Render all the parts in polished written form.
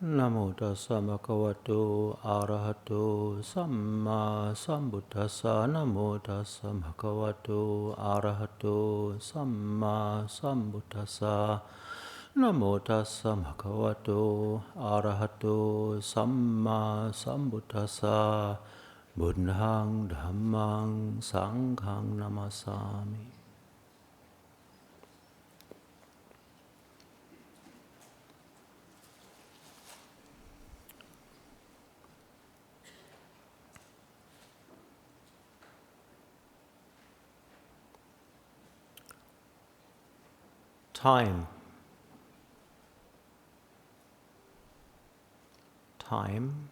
Namo tassa bhagavato arahato samma sambuddhassa. Namo tassa bhagavato arahato samma sambuddhassa. Namo tassa bhagavato arahato samma sambuddhassa. Buddhaṃ Dhammaṃ Sanghaṃ Namasami. Time. Time.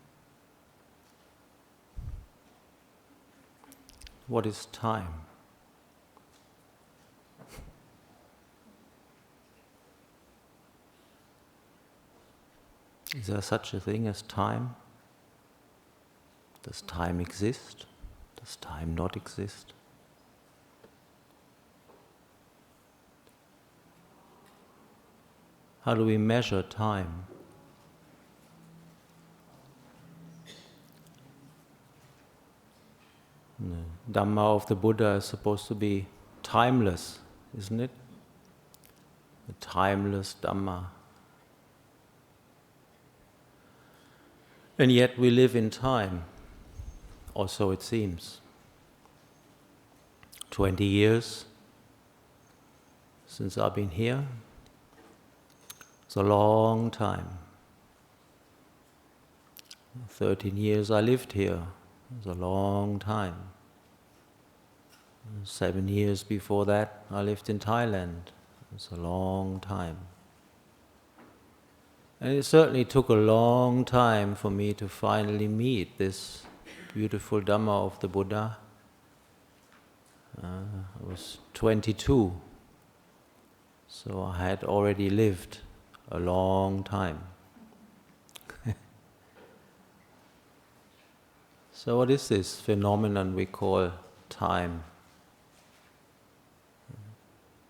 What is time? Is there such a thing as time? Does time exist? Does time not exist? How do we measure time? The Dhamma of the Buddha is supposed to be timeless, isn't it? The timeless Dhamma. And yet we live in time, or so it seems. 20 years since I've been here. It's a long time. 13 years I lived here. It's a long time. 7 years before that I lived in Thailand. It's a long time. And it certainly took a long time for me to finally meet this beautiful Dhamma of the Buddha. I was 22, so I had already lived a long time. So what is this phenomenon we call time?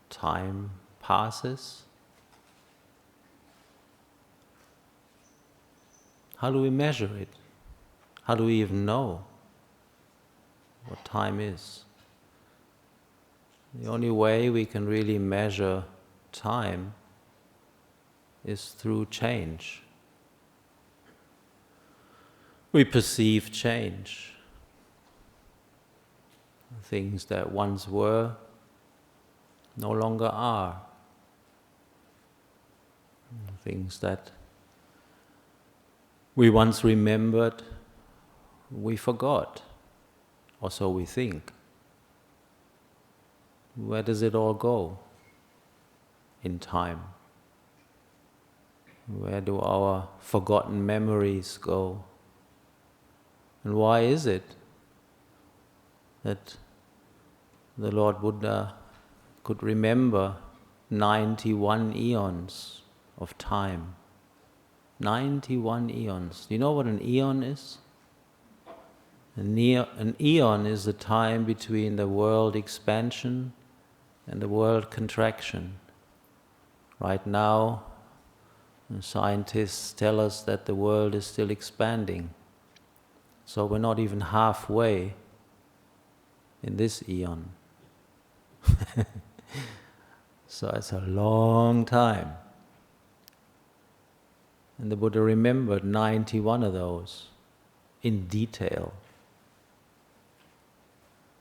Time passes. How do we measure it? How do we even know what time is? The only way we can really measure time is through change. We perceive change. Things that once were no longer are. Things that we once remembered, we forgot, or so we think. Where does it all go in time? Where do our forgotten memories go? And why is it that the Lord Buddha could remember 91 eons of time? 91 eons. Do you know what an eon is? An eon is the time between the world expansion and the world contraction. Right now, scientists tell us that the world is still expanding. So we're not even halfway in this eon. So it's a long time. And the Buddha remembered 91 of those in detail.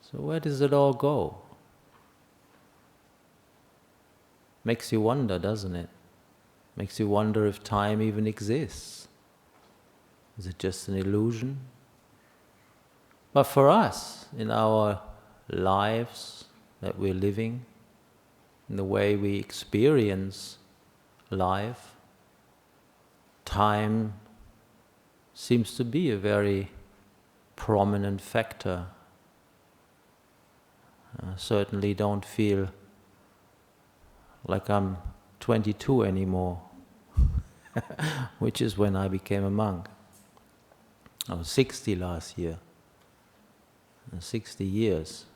So where does it all go? Makes you wonder, doesn't it? Makes you wonder if time even exists. Is it just an illusion? But for us, in our lives that we're living, in the way we experience life, time seems to be a very prominent factor. I certainly don't feel like I'm 22 anymore, which is when I became a monk. I was 60 last year, 60 years.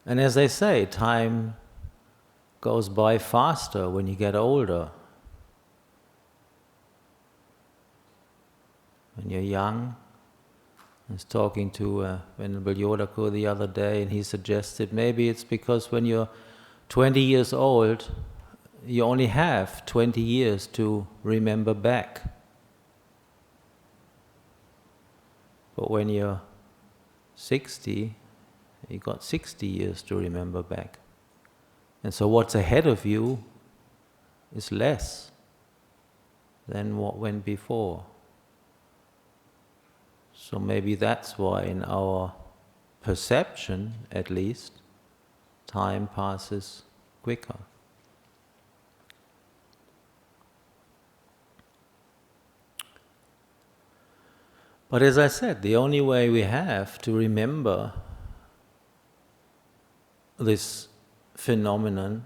And as they say, time goes by faster when you get older. when you're young. I was talking to Venerable Yodaku the other day, and he suggested maybe it's because when you're 20 years old, you only have 20 years to remember back. But when you're 60, you've got 60 years to remember back. And so what's ahead of you is less than what went before. So maybe that's why in our perception, at least, time passes quicker. But as I said, the only way we have to remember this phenomenon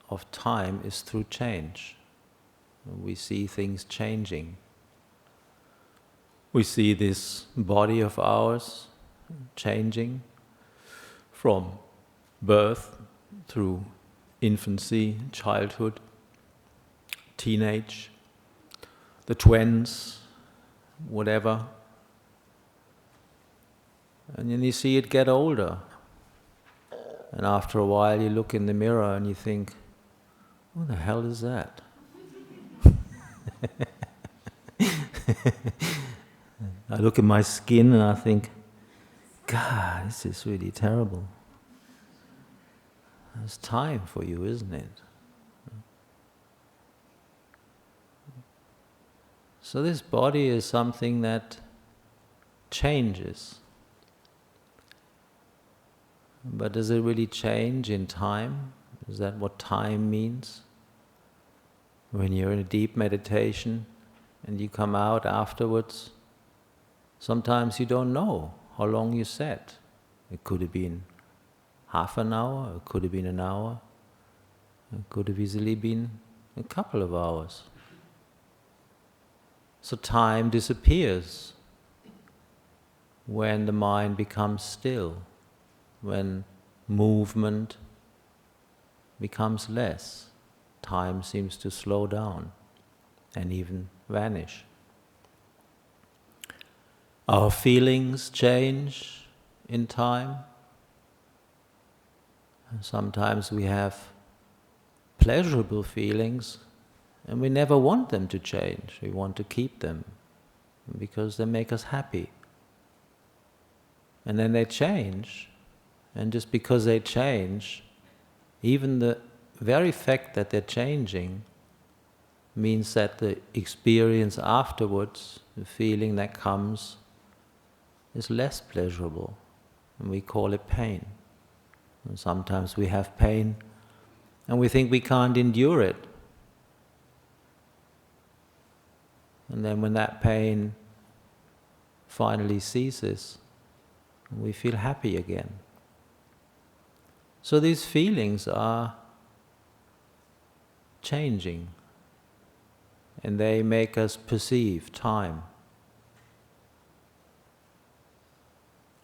of time is through change. We see things changing. We see this body of ours changing from birth through infancy, childhood, teenage, the twins, whatever. And then you see it get older. And after a while you look in the mirror and you think, what the hell is that? I look at my skin and I think, God, this is really terrible. It's time for you, isn't it? So this body is something that changes. But does it really change in time? Is that what time means? When you're in a deep meditation and you come out afterwards, sometimes you don't know how long you sat. It could have been half an hour, it could have been an hour, it could have easily been a couple of hours. So time disappears when the mind becomes still, when movement becomes less. Time seems to slow down and even vanish. Our feelings change in time. Sometimes we have pleasurable feelings and we never want them to change. We want to keep them because they make us happy. And then they change, and just because they change, even the very fact that they're changing means that the experience afterwards, the feeling that comes, is less pleasurable, and we call it pain. And sometimes we have pain and we think we can't endure it. And then when that pain finally ceases, we feel happy again. So these feelings are changing, and they make us perceive time.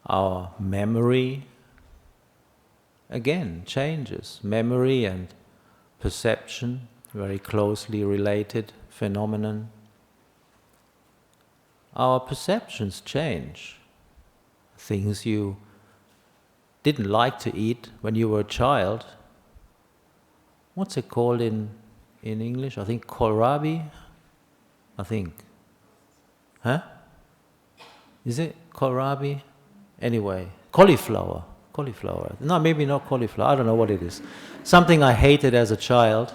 Our memory, again, changes. Memory and perception, very closely related phenomenon. Our perceptions change. Things you didn't like to eat when you were a child. What's it called in English? I think kohlrabi? I think. Huh? Is it kohlrabi? Anyway, cauliflower. No, maybe not cauliflower. I don't know what it is. Something I hated as a child.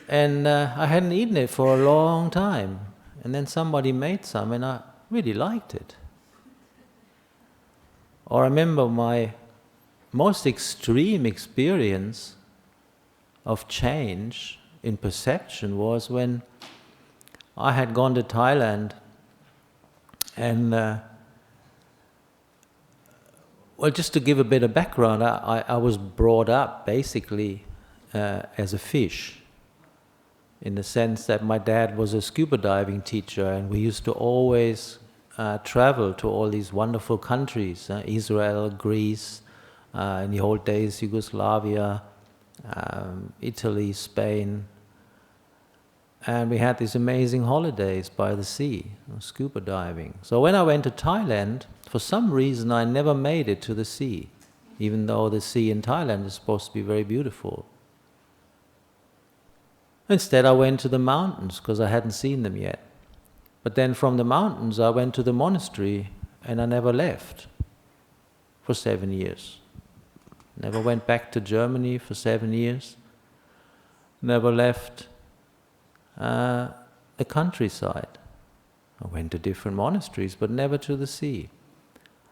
And I hadn't eaten it for a long time. And then somebody made some and I really liked it. Or I remember my most extreme experience of change in perception was when I had gone to Thailand and well, just to give a bit of background, I was brought up basically as a fish, in the sense that my dad was a scuba diving teacher and we used to always travel to all these wonderful countries, Israel, Greece, in the old days Yugoslavia, Italy, Spain. And we had these amazing holidays by the sea, scuba diving. So when I went to Thailand, for some reason I never made it to the sea, even though the sea in Thailand is supposed to be very beautiful. Instead I went to the mountains because I hadn't seen them yet. But then from the mountains I went to the monastery and I never left for 7 years. Never went back to Germany for 7 years. Never left the countryside. I went to different monasteries, but never to the sea.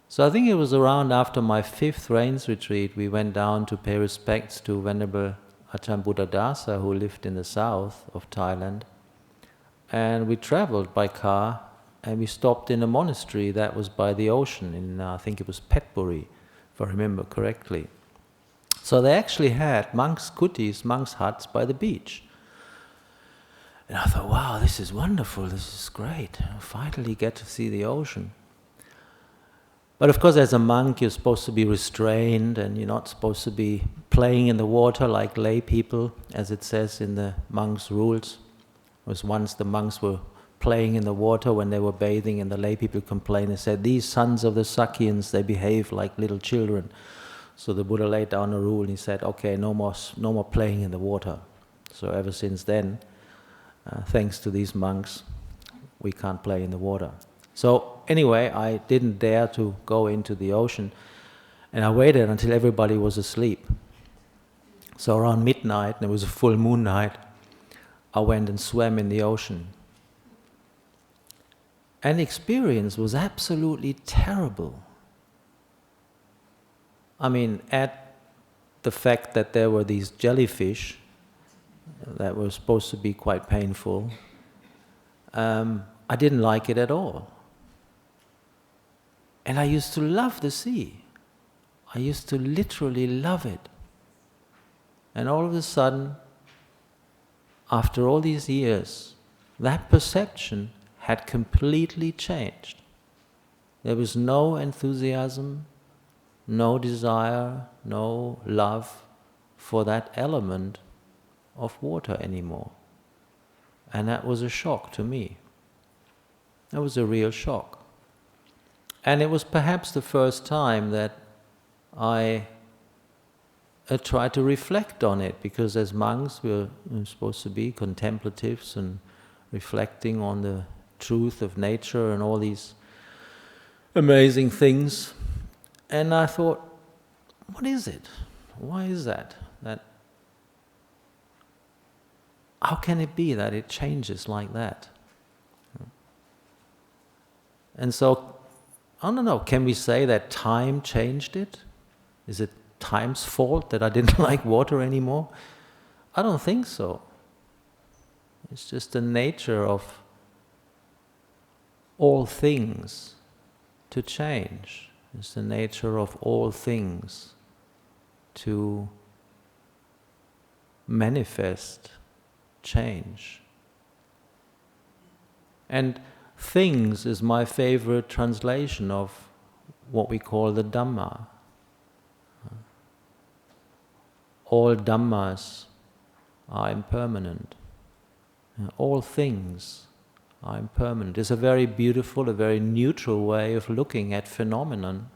So I think it was around after my 5th rains retreat, we went down to pay respects to Venerable Ajahn Buddhadasa, who lived in the south of Thailand. And we traveled by car, and we stopped in a monastery that was by the ocean, in I think it was Petbury, if I remember correctly. So they actually had monks' kutis, monks' huts by the beach. And I thought, wow, this is wonderful, this is great. I finally get to see the ocean. But of course, as a monk, you're supposed to be restrained and you're not supposed to be playing in the water like lay people, as it says in the monks' rules. It was once the monks were playing in the water when they were bathing, and the lay people complained and said, these sons of the Sakyans, they behave like little children. So the Buddha laid down a rule and he said, okay, no more playing in the water. So ever since then, thanks to these monks, we can't play in the water. So anyway, I didn't dare to go into the ocean, and I waited until everybody was asleep. So around midnight, and it was a full moon night, I went and swam in the ocean. And the experience was absolutely terrible. I mean, add the fact that there were these jellyfish that were supposed to be quite painful. I didn't like it at all. And I used to love the sea. I used to literally love it. And all of a sudden, after all these years, that perception had completely changed. There was no enthusiasm, no desire, no love for that element of water anymore. And that was a shock to me. That was a real shock. And it was perhaps the first time that I tried to reflect on it, because as monks we're supposed to be contemplatives and reflecting on the truth of nature and all these amazing things. And I thought, what is it? Why is that? How can it be that it changes like that? And so, I don't know, can we say that time changed it? Is it time's fault that I didn't like water anymore? I don't think so. It's just the nature of all things to change. It's the nature of all things to manifest change. And things is my favorite translation of what we call the Dhamma. All Dhammas are impermanent. All things are impermanent. It's a very beautiful, a very neutral way of looking at phenomenon,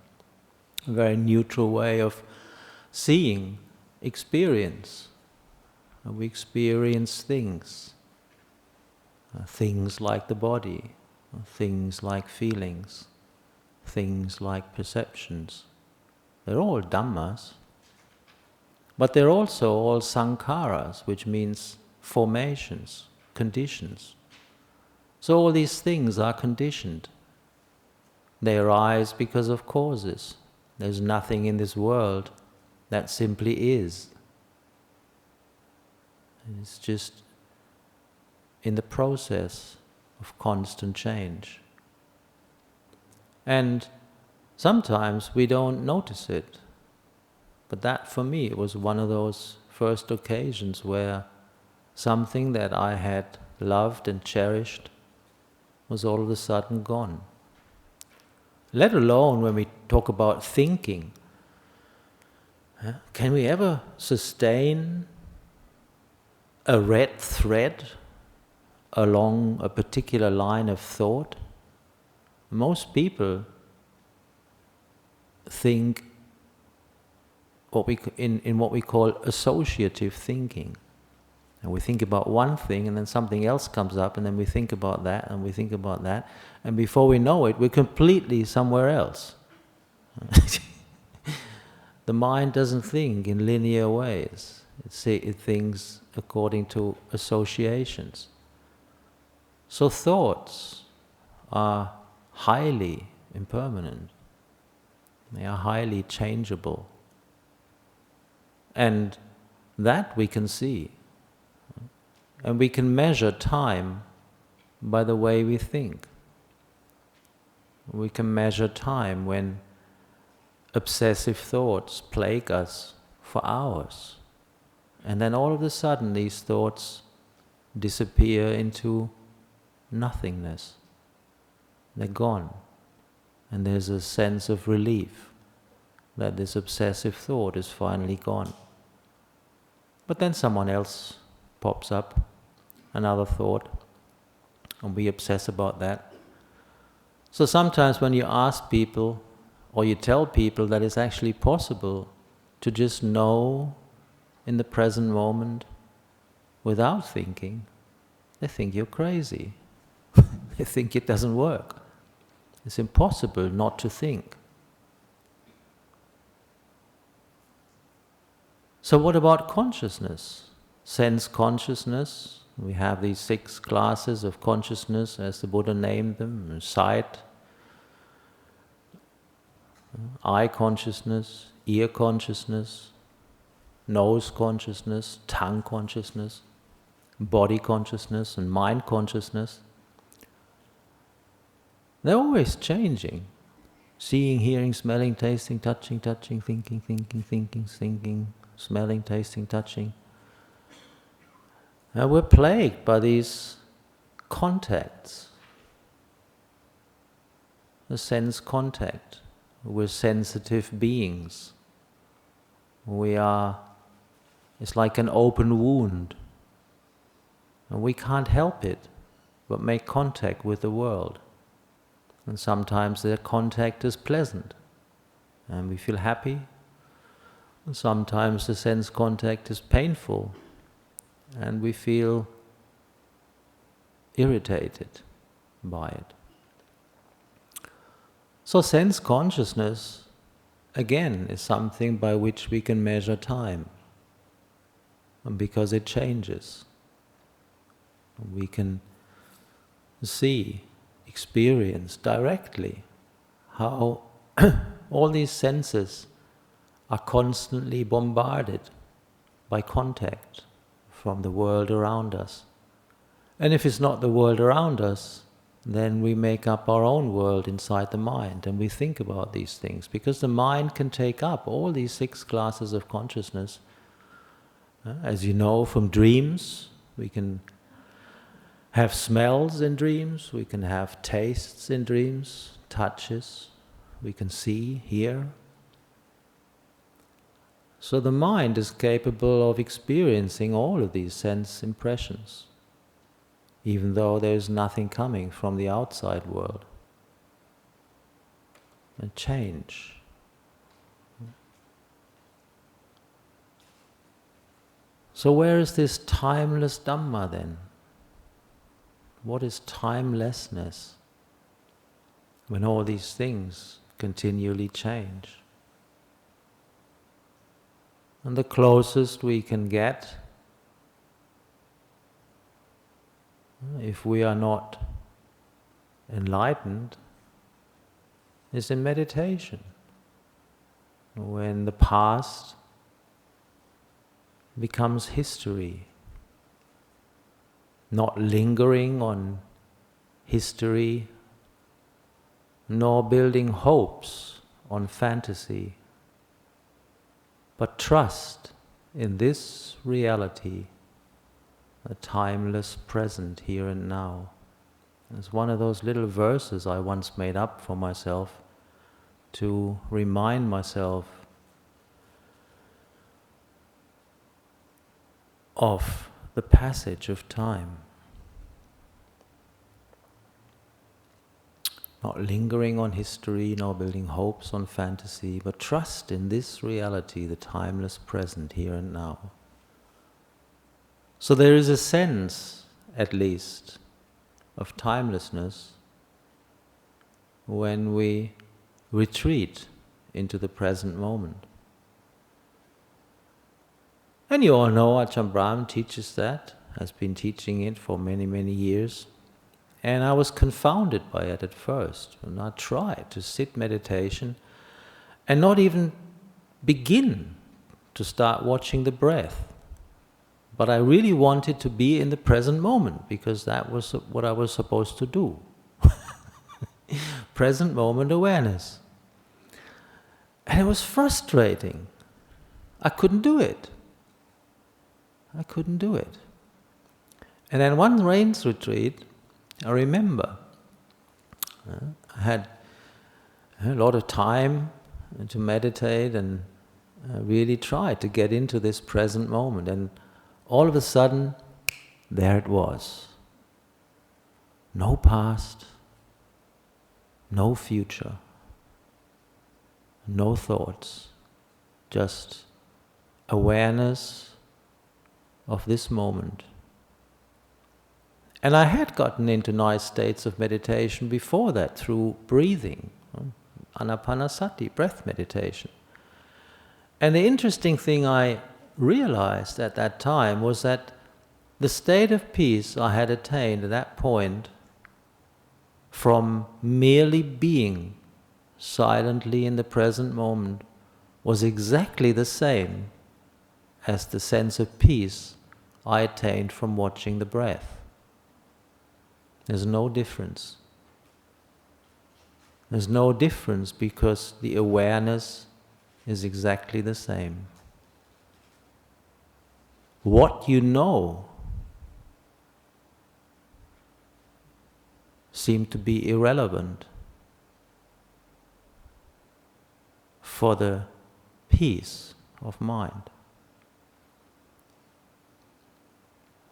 a very neutral way of seeing experience. We experience things, things like the body, things like feelings, things like perceptions. They're all Dhammas, but they're also all sankharas, which means formations, conditions. So all these things are conditioned. They arise because of causes. There's nothing in this world that simply is. It's just in the process of constant change. And sometimes we don't notice it. But that, for me, was one of those first occasions where something that I had loved and cherished was all of a sudden gone. Let alone when we talk about thinking. Can we ever sustain a red thread along a particular line of thought, most people think in what we call associative thinking. And we think about one thing and then something else comes up and then we think about that and we think about that, and before we know it, we're completely somewhere else. The mind doesn't think in linear ways. It thinks according to associations. So thoughts are highly impermanent. They are highly changeable. And that we can see. And we can measure time by the way we think. We can measure time when obsessive thoughts plague us for hours. And then all of a sudden these thoughts disappear into nothingness. They're gone. And there's a sense of relief that this obsessive thought is finally gone. But then someone else pops up, another thought, and we obsess about that. So sometimes when you ask people, or you tell people that it's actually possible to just know in the present moment without thinking, they think you're crazy. They think it doesn't work. It's impossible not to think. So what about consciousness? Sense consciousness. We have these 6 classes of consciousness, as the Buddha named them: sight, eye consciousness, ear consciousness, nose consciousness, tongue consciousness, body consciousness, and mind consciousness. They're always changing. Seeing, hearing, smelling, tasting, touching, thinking, smelling, tasting, touching. And we're plagued by these contacts. The sense contact. We're sensitive beings. It's like an open wound. And we can't help it but make contact with the world. And sometimes the contact is pleasant and we feel happy. And sometimes the sense contact is painful and we feel irritated by it. So sense consciousness, again, is something by which we can measure time. And because it changes, we can see, experience directly how all these senses are constantly bombarded by contact from the world around us. And if it's not the world around us, then we make up our own world inside the mind and we think about these things, because the mind can take up all these 6 classes of consciousness. As you know from dreams, we can have smells in dreams, we can have tastes in dreams, touches, we can see, hear. So the mind is capable of experiencing all of these sense impressions, even though there is nothing coming from the outside world. And change. So where is this timeless Dhamma then? What is timelessness when all these things continually change? And the closest we can get, if we are not enlightened, is in meditation. When the past becomes history, not lingering on history, nor building hopes on fantasy, but trust in this reality, a timeless present here and now. It's one of those little verses I once made up for myself to remind myself of the passage of time. Not lingering on history, nor building hopes on fantasy, but trust in this reality, the timeless present, here and now. So there is a sense, at least, of timelessness when we retreat into the present moment. And you all know Ajahn Brahm teaches that, has been teaching it for many, many years. And I was confounded by it at first. And I tried to sit meditation and not even begin to start watching the breath. But I really wanted to be in the present moment, because that was what I was supposed to do. Present moment awareness. And it was frustrating. I couldn't do it. I couldn't do it. And then one rains retreat, I remember, I had a lot of time to meditate and really tried to get into this present moment. And all of a sudden, there it was. No past, no future, no thoughts, just awareness of this moment. And I had gotten into nice states of meditation before that through breathing, anapanasati, breath meditation. And the interesting thing I realized at that time was that the state of peace I had attained at that point from merely being silently in the present moment was exactly the same as the sense of peace I attained from watching the breath. There's no difference. There's no difference because the awareness is exactly the same. What you know seemed to be irrelevant for the peace of mind.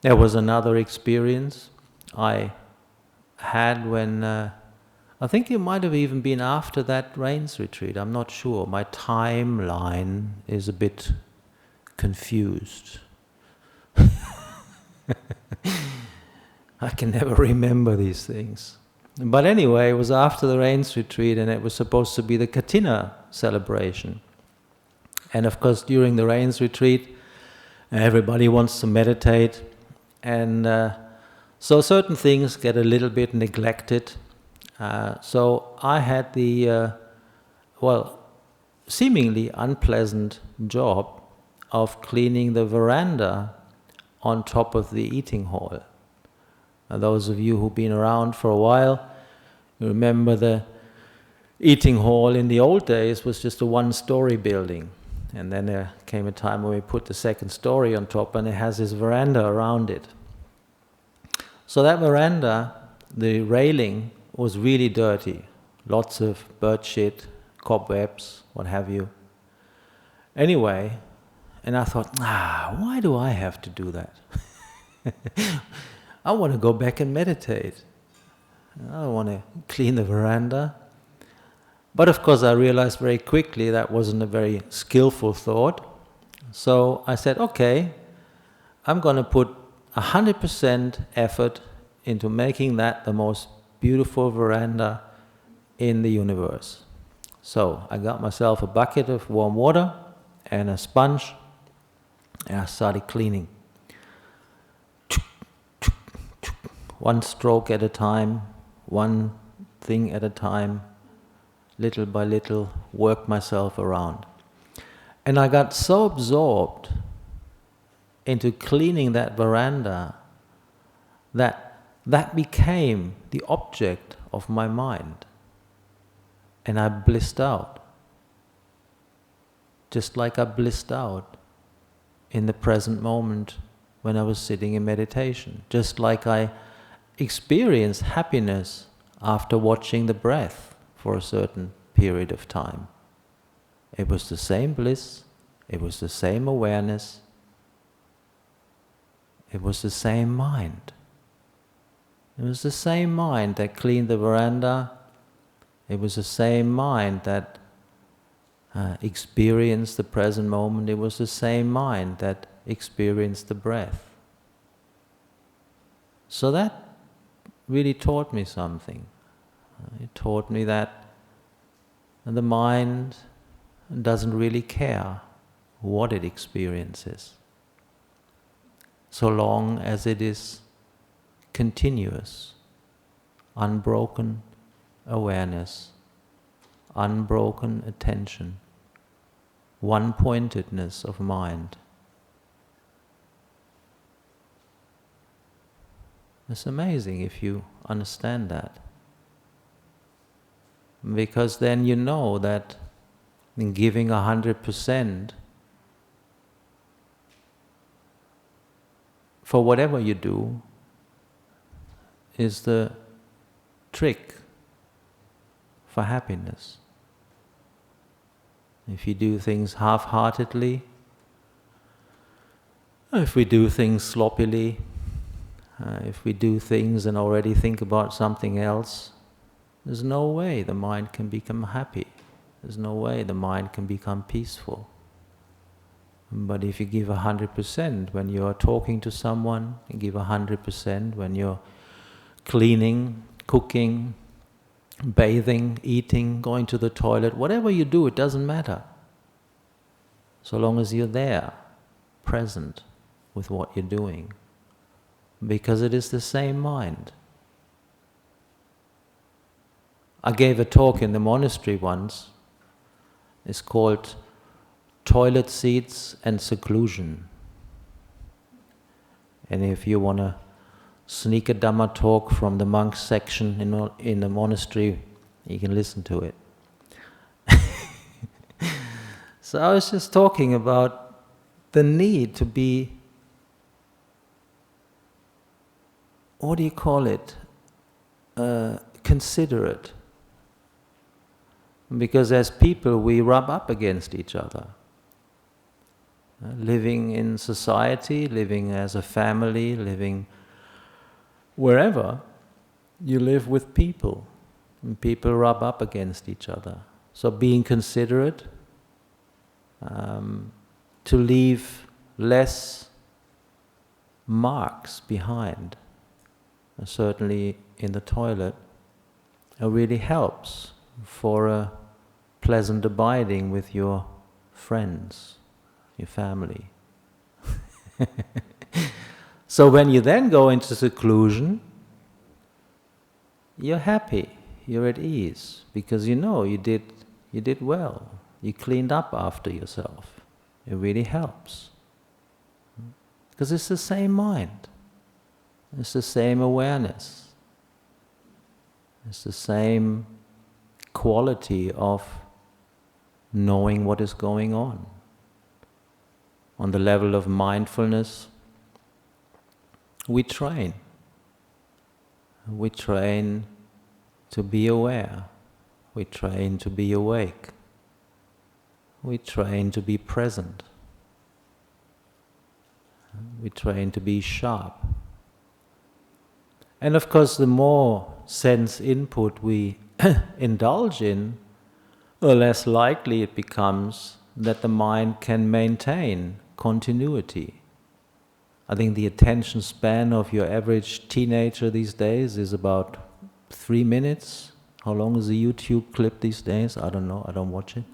There was another experience I had when, I think it might have even been after that rains retreat, I'm not sure. My timeline is a bit confused. I can never remember these things. But anyway, it was after the rains retreat, and it was supposed to be the Katina celebration. And of course, during the rains retreat, everybody wants to meditate, and so certain things get a little bit neglected. So I had the, seemingly unpleasant job of cleaning the veranda on top of the eating hall. Those of you who've been around for a while, you remember the eating hall in the old days was just a one-story building. And then there came a time when we put the second story on top, and it has this veranda around it. So that veranda, the railing was really dirty. Lots of bird shit, cobwebs, what have you. Anyway, and I thought, why do I have to do that? I want to go back and meditate. I don't want to clean the veranda. But of course I realized very quickly that wasn't a very skillful thought. So I said, okay, I'm going to put 100% effort into making that the most beautiful veranda in the universe. So I got myself a bucket of warm water and a sponge, and I started cleaning. One stroke at a time, one thing at a time, little by little, work myself around. And I got so absorbed into cleaning that veranda that became the object of my mind. And I blissed out. Just like I blissed out in the present moment when I was sitting in meditation. Just like I experienced happiness after watching the breath for a certain period of time. It was the same bliss, it was the same awareness, it was the same mind. It was the same mind that cleaned the veranda It was the same mind that experienced the present moment. It was the same mind that experienced the breath. So that really taught me something. It taught me that the mind doesn't really care what it experiences, so long as it is continuous, unbroken awareness, unbroken attention, one-pointedness of mind. It's amazing if you understand that. Because then you know that in giving 100% for whatever you do is the trick for happiness. If you do things half-heartedly, if we do things sloppily, if we do things and already think about something else, there's no way the mind can become happy. There's no way the mind can become peaceful. But if you give 100% when you're talking to someone, you give 100% when you're cleaning, cooking, bathing, eating, going to the toilet, whatever you do, it doesn't matter. So long as you're there, present with what you're doing. Because it is the same mind. I gave a talk in the monastery once. It's called Toilet Seats and Seclusion. And if you want to sneak a Dhamma talk from the monks section in the monastery, you can listen to it. So I was just talking about the need to be, what do you call it? Considerate. Because as people we rub up against each other. Living in society, living as a family, living wherever, you live with people. And people rub up against each other. So being considerate, to leave less marks behind, certainly in the toilet, really helps for a pleasant abiding with your friends, your family. So when you then go into seclusion, you're happy, you're at ease, because you know you did well, you cleaned up after yourself. It really helps. Because it's the same mind, it's the same awareness, it's the same quality of knowing what is going on. On the level of mindfulness, we train. We train to be aware. We train to be awake. We train to be present. We train to be sharp. And of course, the more sense input we indulge in, the less likely it becomes that the mind can maintain continuity. I think the attention span of your average teenager these days is about 3 minutes. How long is a YouTube clip these days? I don't know, I don't watch it.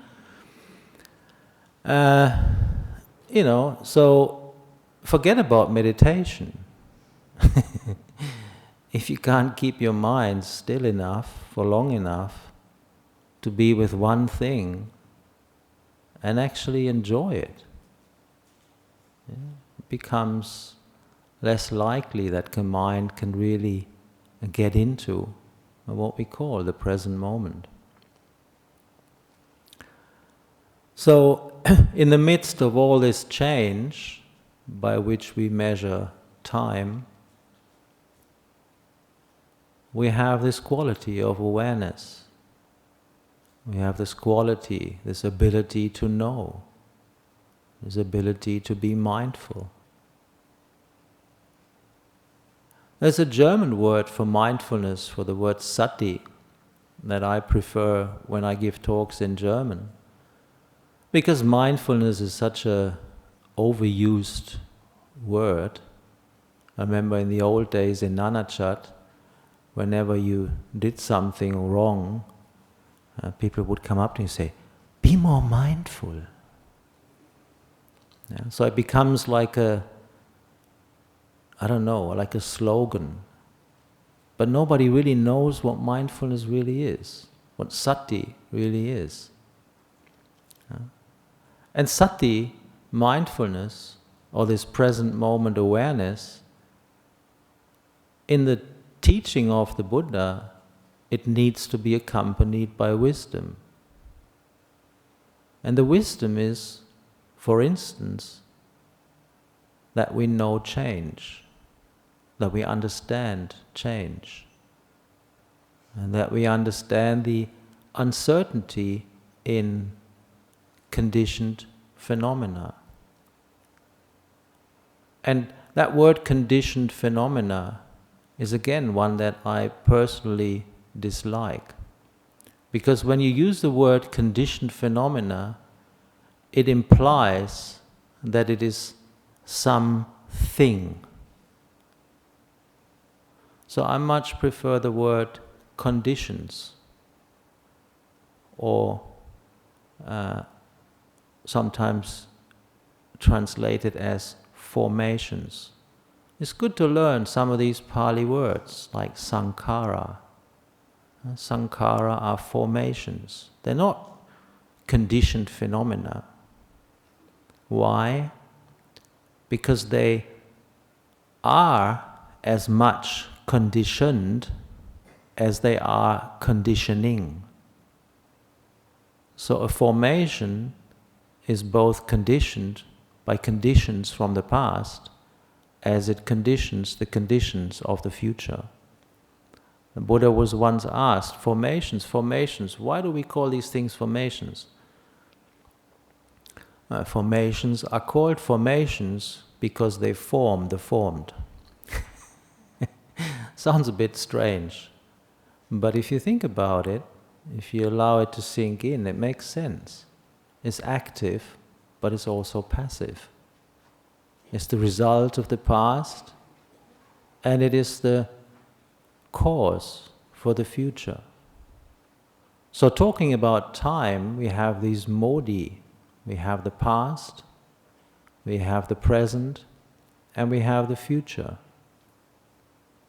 So forget about meditation. If you can't keep your mind still enough for long enough to be with one thing and actually enjoy it, it becomes less likely that the mind can really get into what we call the present moment. So, in the midst of all this change by which we measure time, we have this quality of awareness. We have this quality, this ability to know, this ability to be mindful. There's a German word for mindfulness, for the word sati, that I prefer when I give talks in German. Because mindfulness is such a overused word. I remember in the old days in Nanachat, whenever you did something wrong, people would come up to you and say, "Be more mindful." Yeah? So it becomes like a slogan. But nobody really knows what mindfulness really is, what sati really is. And sati, mindfulness, or this present moment awareness, in the teaching of the Buddha, it needs to be accompanied by wisdom. And the wisdom is, for instance, that we know change, that we understand change, and that we understand the uncertainty in conditioned phenomena. And that word conditioned phenomena is again one that I personally dislike. Because when you use the word conditioned phenomena, it implies that it is something. So I much prefer the word conditions, or sometimes translated as formations. It's good to learn some of these Pali words like sankhara. Sankhara are formations. They're not conditioned phenomena. Why? Because they are as much conditioned as they are conditioning. So a formation is both conditioned by conditions from the past as it conditions the conditions of the future. The Buddha was once asked, formations, why do we call these things formations? Formations are called formations because they form the formed. Sounds a bit strange, but if you think about it, if you allow it to sink in, it makes sense. It's active, but it's also passive. It's the result of the past, and it is the cause for the future. So talking about time, we have these modi. We have the past, we have the present, and we have the future.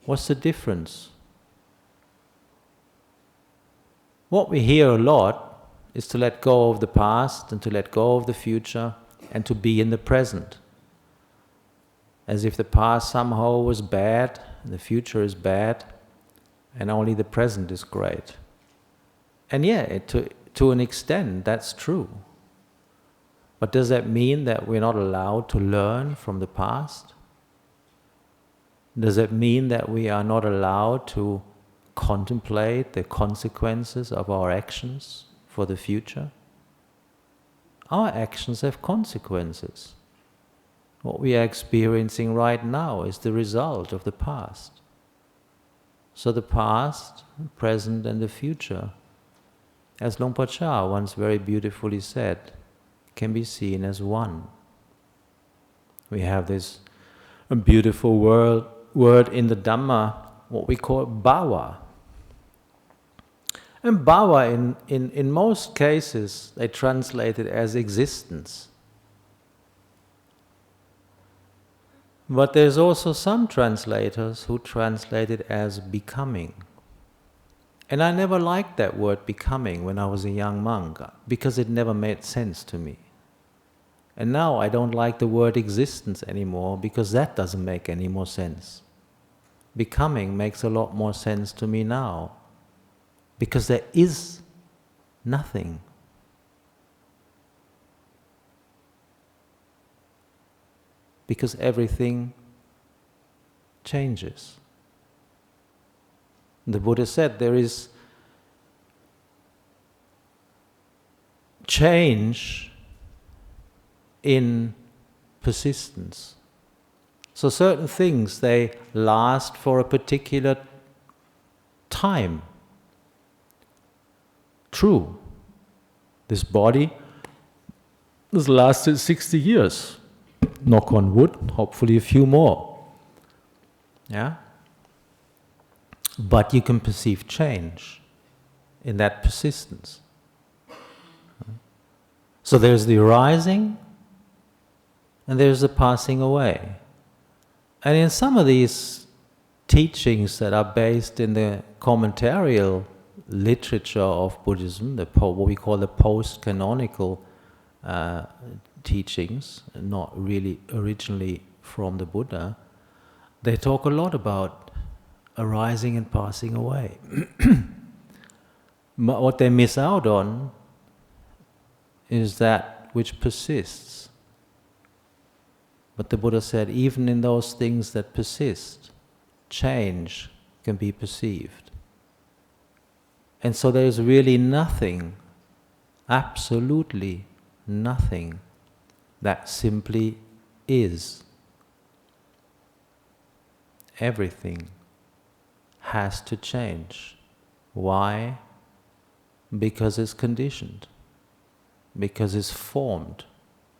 What's the difference? What we hear a lot is to let go of the past and to let go of the future and to be in the present. As if the past somehow was bad and the future is bad and only the present is great. And yeah, to an extent that's true. But does that mean that we're not allowed to learn from the past? Does it mean that we are not allowed to contemplate the consequences of our actions for the future? Our actions have consequences. What we are experiencing right now is the result of the past. So the past, the present and the future, as Luang Por Chah once very beautifully said, can be seen as one. We have this beautiful word in the Dhamma, what we call bhava. And bhava, in most cases, they translate it as existence. But there's also some translators who translate it as becoming. And I never liked that word becoming when I was a young monk, because it never made sense to me. And now I don't like the word existence anymore, because that doesn't make any more sense. Becoming makes a lot more sense to me now, because there is nothing. Because everything changes. The Buddha said there is change in persistence. So certain things, they last for a particular time. true. This body has lasted 60 years. Knock on wood, hopefully a few more. Yeah? But you can perceive change in that persistence. So there's the arising and there's the passing away. And in some of these teachings that are based in the commentarial literature of Buddhism, what we call the post-canonical teachings, not really originally from the Buddha, they talk a lot about arising and passing away. But what they miss out on is that which persists. But the Buddha said, even in those things that persist, change can be perceived. And so there is really nothing, absolutely nothing, that simply is. Everything has to change. Why? Because it's conditioned, because it's formed,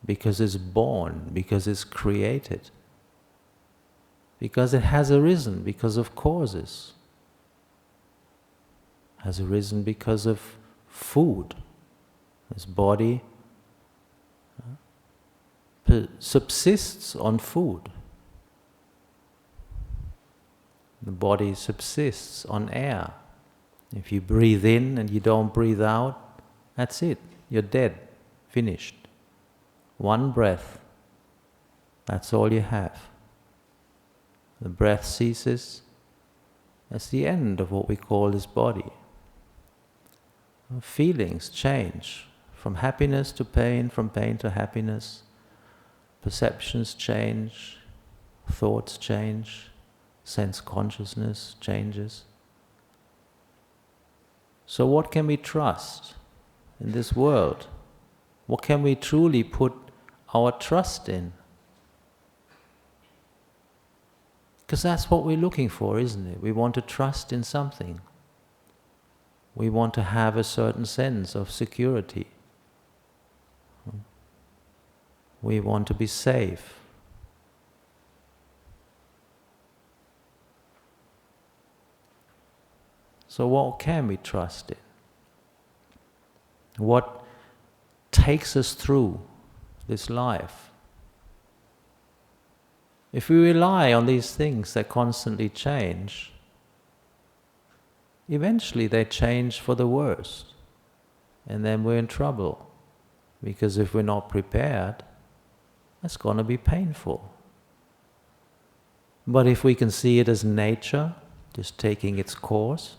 because it's born, because it's created, because it has arisen because of causes, has arisen because of food. This body subsists on food. The body subsists on air. If you breathe in and you don't breathe out, that's it. You're dead. Finished. One breath. That's all you have. The breath ceases. That's the end of what we call this body. Feelings change. From happiness to pain, from pain to happiness. Perceptions change. Thoughts change. Sense consciousness changes. So what can we trust in this world? What can we truly put our trust in? Because that's what we're looking for, isn't it? We want to trust in something. We want to have a certain sense of security. We want to be safe. So what can we trust in? What takes us through this life? If we rely on these things that constantly change, eventually they change for the worst. And then we're in trouble. Because if we're not prepared, that's going to be painful. But if we can see it as nature, just taking its course,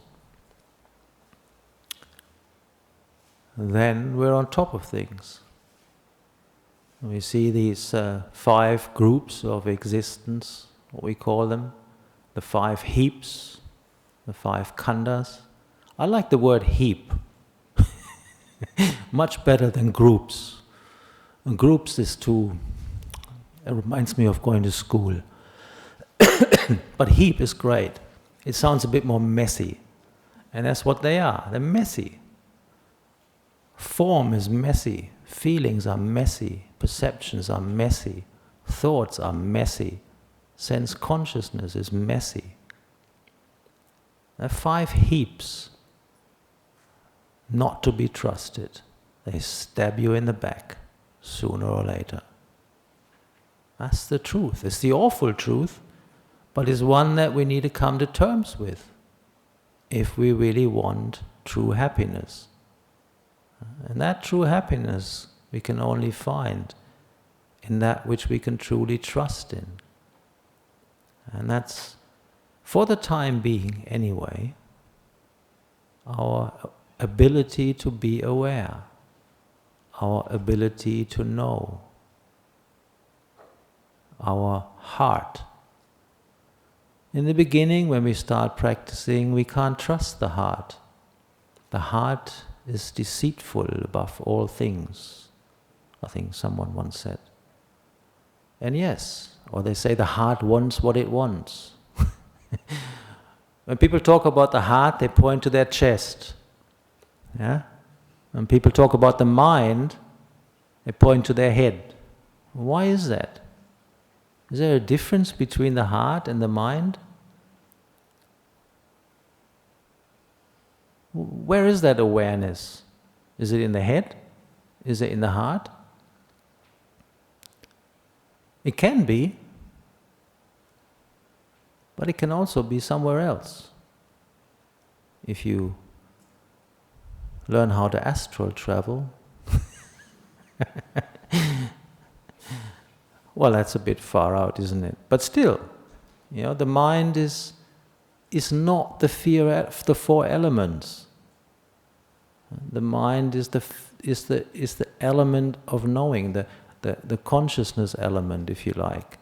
then we're on top of things. We see these 5 groups of existence, what we call them, the 5 heaps, the 5 khandas. I like the word heap, much better than groups. And groups is too, it reminds me of going to school. But heap is great. It sounds a bit more messy. And that's what they are, they're messy. Form is messy, feelings are messy, perceptions are messy, thoughts are messy, sense consciousness is messy. There are 5 heaps not to be trusted. They stab you in the back sooner or later. That's the truth. It's the awful truth, but it's one that we need to come to terms with if we really want true happiness. And that true happiness we can only find in that which we can truly trust in. And that's, for the time being anyway, our ability to be aware, our ability to know, our heart. In the beginning, when we start practicing, we can't trust the heart. The heart is deceitful above all things, I think someone once said. And yes, or they say the heart wants what it wants. When people talk about the heart, they point to their chest. Yeah? When people talk about the mind, they point to their head. Why is that? Is there a difference between the heart and the mind? Where is that awareness? Is it in the head? Is it in the heart? It can be, but it can also be somewhere else. If you learn how to astral travel, well, that's a bit far out, isn't it? But still, the mind is not the four elements. The mind is the element of knowing, the consciousness element, if you like.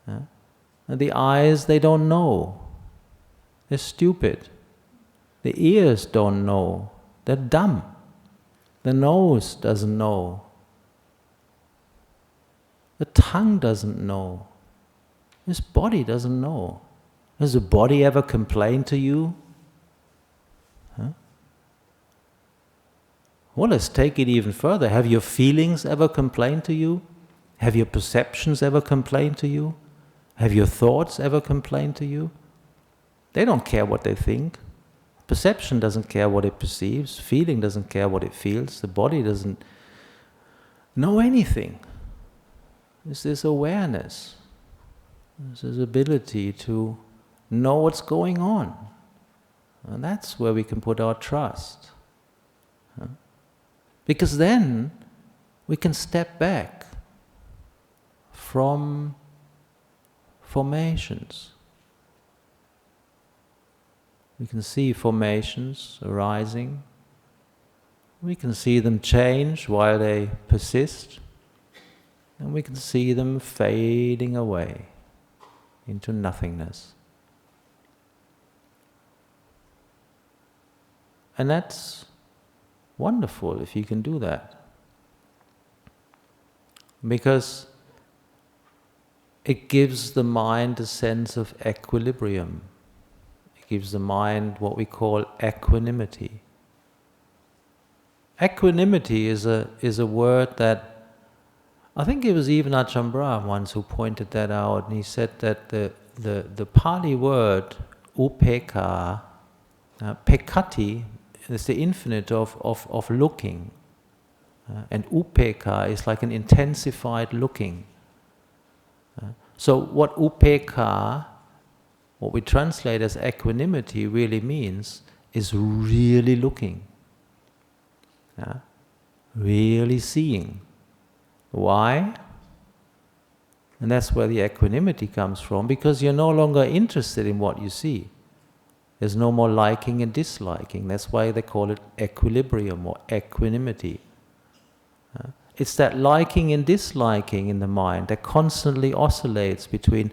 And the eyes, they don't know. They're stupid. The ears don't know. They're dumb. The nose doesn't know. The tongue doesn't know. This body doesn't know. Has the body ever complained to you? Well, let's take it even further. Have your feelings ever complained to you? Have your perceptions ever complained to you? Have your thoughts ever complained to you? They don't care what they think. Perception doesn't care what it perceives. Feeling doesn't care what it feels. The body doesn't know anything. It's this awareness. It's this ability to know what's going on. And that's where we can put our trust. Because then we can step back from formations. We can see formations arising. We can see them change while they persist. And we can see them fading away into nothingness. And that's wonderful if you can do that. Because it gives the mind a sense of equilibrium. It gives the mind what we call equanimity. Equanimity is a word that, I think it was even Ajahn Brahmavamso once who pointed that out, and he said that the Pali word upeka, pekati, is the infinite of looking. And upeka is like an intensified looking. So what upeka, what we translate as equanimity, really means is really looking. Really seeing. Why? And that's where the equanimity comes from, because you're no longer interested in what you see. There's no more liking and disliking. That's why they call it equilibrium or equanimity. It's that liking and disliking in the mind that constantly oscillates between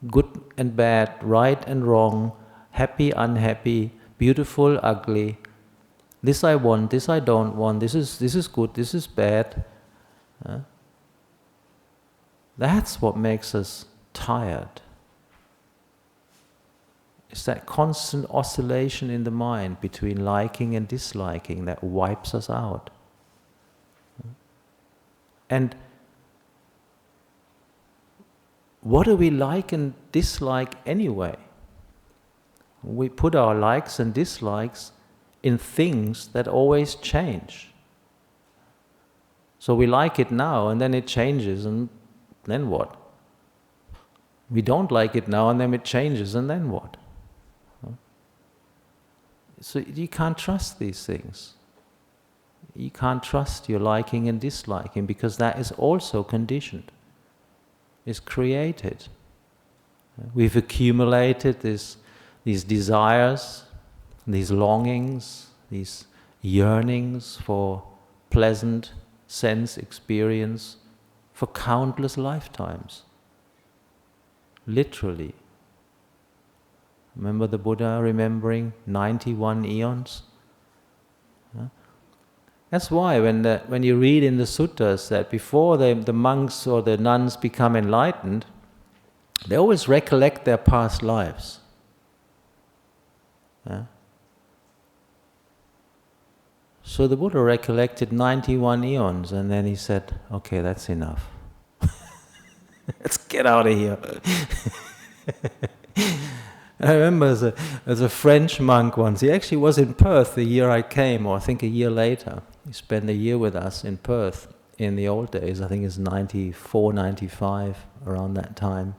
good and bad, right and wrong, happy, unhappy, beautiful, ugly. This I want, this I don't want, this is good, this is bad. That's what makes us tired. It's that constant oscillation in the mind between liking and disliking that wipes us out. And what do we like and dislike anyway? We put our likes and dislikes in things that always change. So we like it now and then it changes, and then what? We don't like it now and then it changes, and then what? So you can't trust these things. You can't trust your liking and disliking, because that is also conditioned. It's created. We've accumulated these desires, these longings, these yearnings for pleasant sense experience for countless lifetimes. Literally. Remember the Buddha remembering 91 eons? That's why when you read in the suttas that before the monks or the nuns become enlightened, they always recollect their past lives. So the Buddha recollected 91 eons, and then he said, okay, that's enough. Let's get out of here. I remember as a French monk once, he actually was in Perth the year I came, or I think a year later. He spent a year with us in Perth in the old days. I think it's 94, 95, around that time.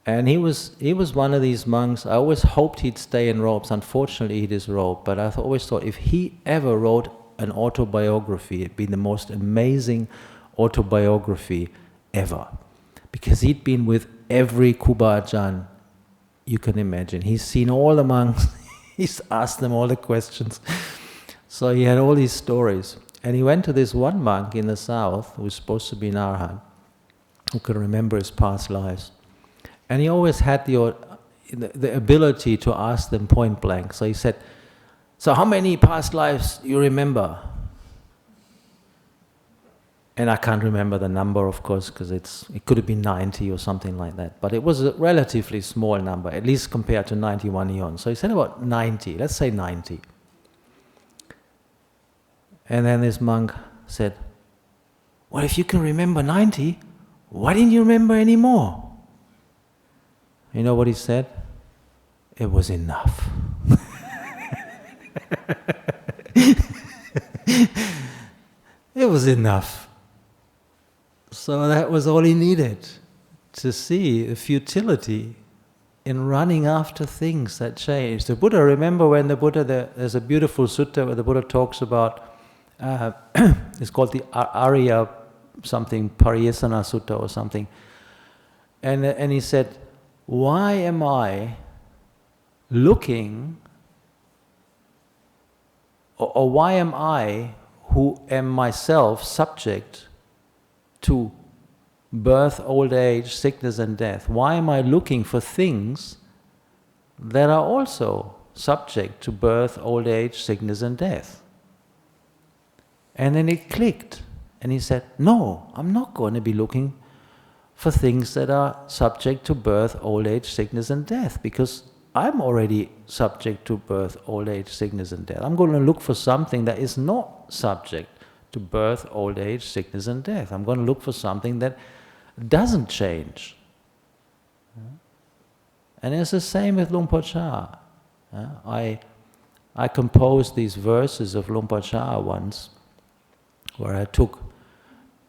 And he was one of these monks. I always hoped he'd stay in robes. Unfortunately, he disrobed. But I always thought if he ever wrote an autobiography, it'd be the most amazing autobiography ever. Because he'd been with every Kuba Ajahn you can imagine. He's seen all the monks. He's asked them all the questions. So he had all these stories. And he went to this one monk in the south who was supposed to be an arhat, who could remember his past lives. And he always had the ability to ask them point blank. So he said, so how many past lives you remember? And I can't remember the number, of course, because it could have been 90 or something like that. But it was a relatively small number, at least compared to 91 eons. So he said about 90, let's say 90. And then this monk said, well, if you can remember 90, why didn't you remember any more? You know what he said? It was enough. It was enough. So that was all he needed, to see the futility in running after things that change. The Buddha, remember when the Buddha, there's a beautiful sutta where the Buddha talks about, it's called the Arya something, Pariyasana Sutta or something. And he said, why am I looking, or why am I, who am myself subject to birth, old age, sickness and death, why am I looking for things that are also subject to birth, old age, sickness and death? And then it clicked, and he said, no, I'm not going to be looking for things that are subject to birth, old age, sickness and death, because I'm already subject to birth, old age, sickness and death. I'm going to look for something that is not subject to birth, old age, sickness and death. I'm going to look for something that doesn't change. And it's the same with Luang Por Chah. I composed these verses of Luang Por Chah once, where I took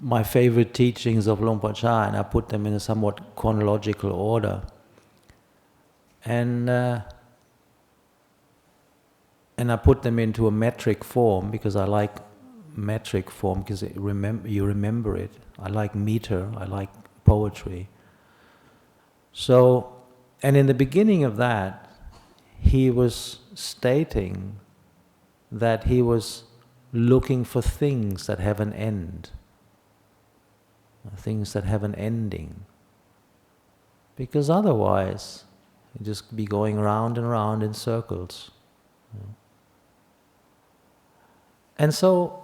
my favorite teachings of Luang Por Chah and I put them in a somewhat chronological order. And I put them into a metric form because I like metric form because you remember it. I like meter, I like poetry. So, and in the beginning of that, he was stating that he was looking for things that have an end, things that have an ending. Because otherwise, you'd just be going round and round in circles. And so,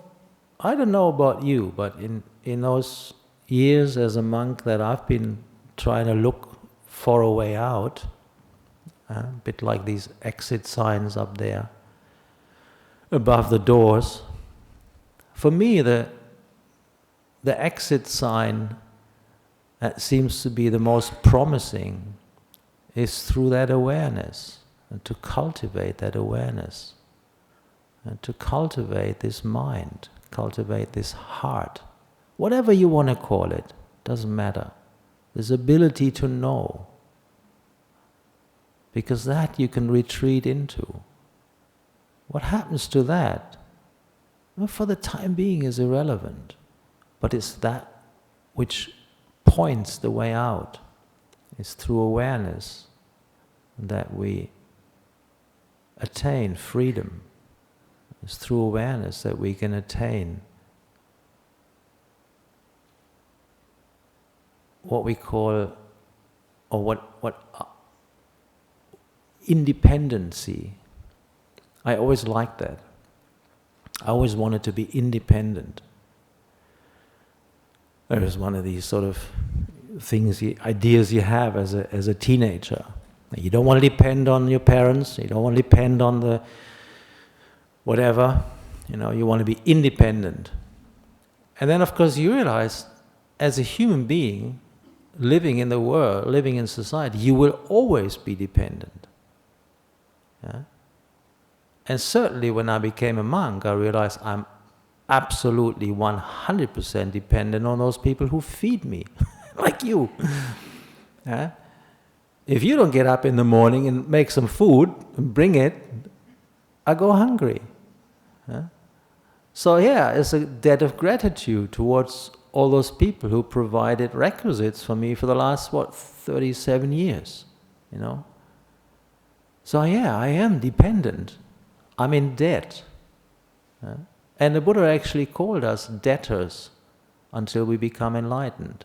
I don't know about you, but in those years as a monk that I've been trying to look for a way out, a bit like these exit signs up there above the doors, for me the exit sign that seems to be the most promising is through that awareness, and to cultivate that awareness, and to cultivate this mind, cultivate this heart, whatever you want to call it, doesn't matter. This ability to know, because that you can retreat into. What happens to that? Well, for the time being is irrelevant, but it's that which points the way out. It's through awareness that we attain freedom. It's through awareness that we can attain what we call, or what independency. I always liked that. I always wanted to be independent. It was one of these sort of things, ideas you have as a teenager. You don't want to depend on your parents. You don't want to depend on the whatever. You want to be independent. And then of course you realize, as a human being, living in the world, living in society, you will always be dependent. Yeah? And certainly when I became a monk, I realized I'm absolutely 100% dependent on those people who feed me, like you. Yeah? If you don't get up in the morning and make some food and bring it, I go hungry. Yeah? So yeah, it's a debt of gratitude towards all those people who provided requisites for me for the last, 37 years, So yeah, I am dependent. I'm in debt. And the Buddha actually called us debtors until we become enlightened.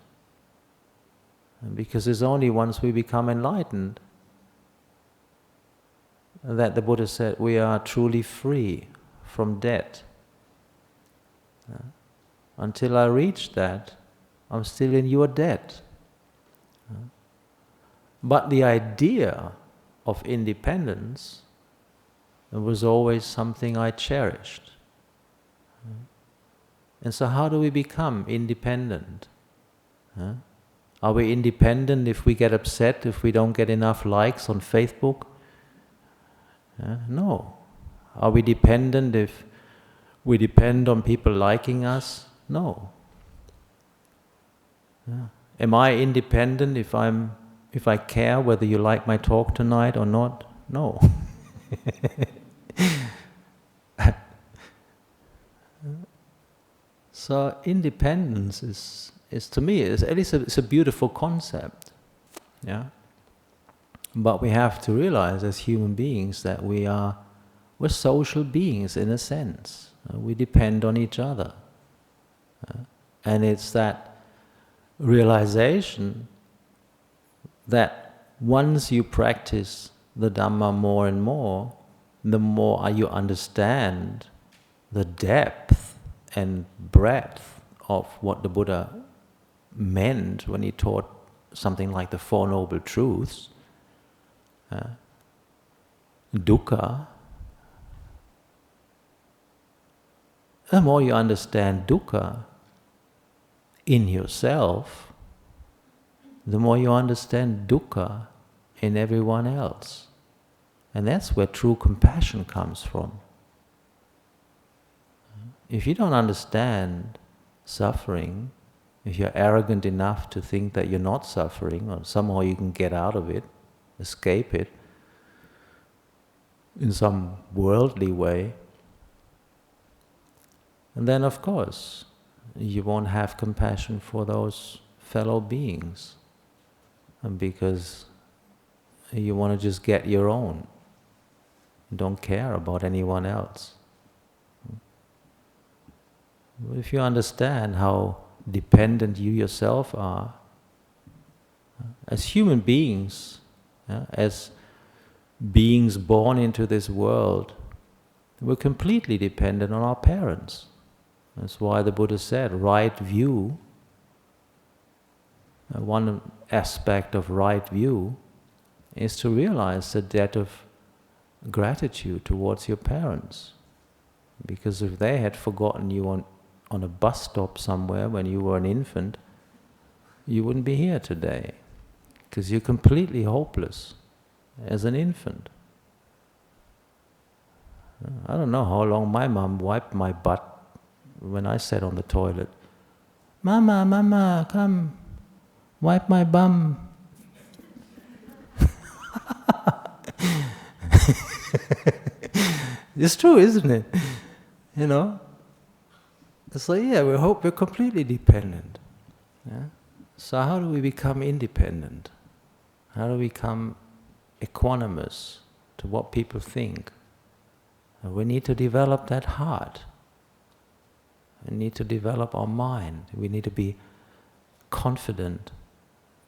Because it's only once we become enlightened that the Buddha said we are truly free from debt. Until I reach that, I'm still in your debt. But the idea of independence was always something I cherished. And so how do we become independent? Are we independent if we get upset, if we don't get enough likes on Facebook? No. Are we dependent if we depend on people liking us? No. Am I independent if I care whether you like my talk tonight or not? No. So independence is to me, at least it's a beautiful concept. Yeah. But we have to realize as human beings that we're social beings in a sense. We depend on each other. And it's that realization that once you practice the Dhamma more and more, the more you understand the depth and breadth of what the Buddha meant when he taught something like the Four Noble Truths. Dukkha. The more you understand dukkha in yourself, the more you understand dukkha in everyone else. And that's where true compassion comes from. If you don't understand suffering, if you're arrogant enough to think that you're not suffering, or somehow you can get out of it, escape it, in some worldly way, and then of course you won't have compassion for those fellow beings, and because you want to just get your own. You don't care about anyone else. If you understand how dependent you yourself are, as human beings, as beings born into this world, we're completely dependent on our parents. That's why the Buddha said, right view, one aspect of right view is to realize the debt of gratitude towards your parents. Because if they had forgotten you on a bus stop somewhere when you were an infant, you wouldn't be here today. Because you're completely hopeless as an infant. I don't know how long my mom wiped my butt when I sat on the toilet. Mama, Mama, come, wipe my bum. It's true, isn't it? So yeah, we're completely dependent. Yeah? So how do we become independent? How do we become equanimous to what people think? We need to develop that heart. We need to develop our mind. We need to be confident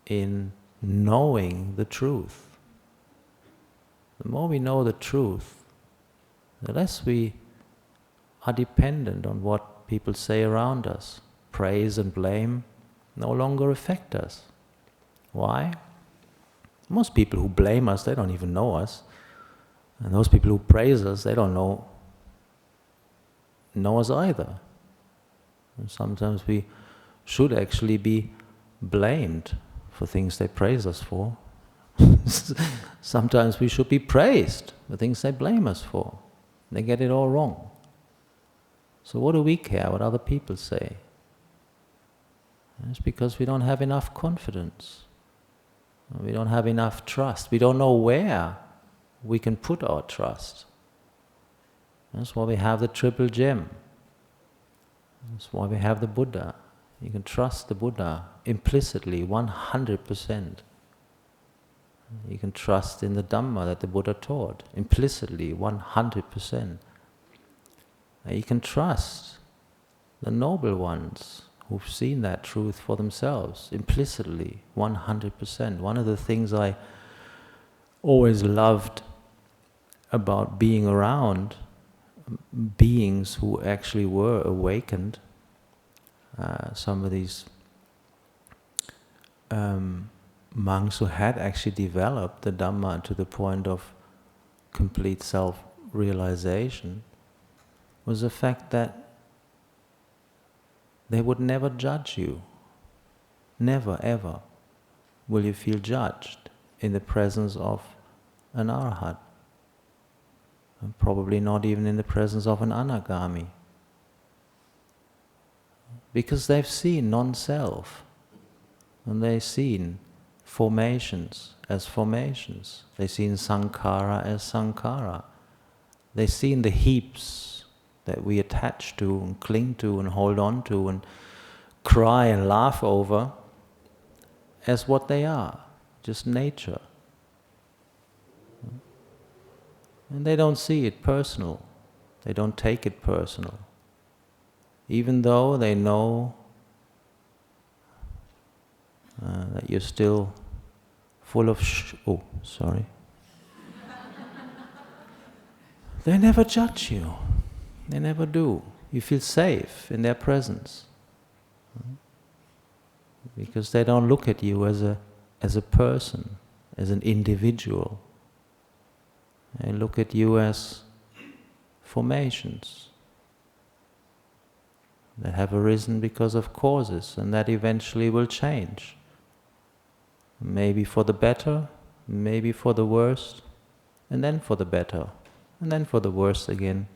in knowing the truth. The more we know the truth, the less we are dependent on what people say around us. Praise and blame no longer affect us. Why? Most people who blame us, they don't even know us. And those people who praise us, they don't know know us either. And sometimes we should actually be blamed for things they praise us for. Sometimes we should be praised for things they blame us for. They get it all wrong. So what do we care what other people say? It's because we don't have enough confidence. We don't have enough trust. We don't know where we can put our trust. That's why we have the triple gem. That's why we have the Buddha. You can trust the Buddha implicitly, 100%. You can trust in the Dhamma that the Buddha taught, implicitly, 100%. You can trust the noble ones who've seen that truth for themselves, implicitly, 100%. One of the things I always loved about being around beings who actually were awakened, some of these monks who had actually developed the Dhamma to the point of complete self-realization, was the fact that they would never judge you. Never, ever will you feel judged in the presence of an arhat. And probably not even in the presence of an anagami. Because they've seen non-self. And they've seen formations as formations. They've seen sankhara as sankhara. They've seen the heaps that we attach to and cling to and hold on to and cry and laugh over as what they are, just nature. And they don't see it personal. They don't take it personal. Even though they know that you're still full of They never judge you. They never do. You feel safe in their presence. Because they don't look at you as a person, as an individual. They look at you as formations that have arisen because of causes and that eventually will change. Maybe for the better, maybe for the worse, and then for the better, and then for the worse again,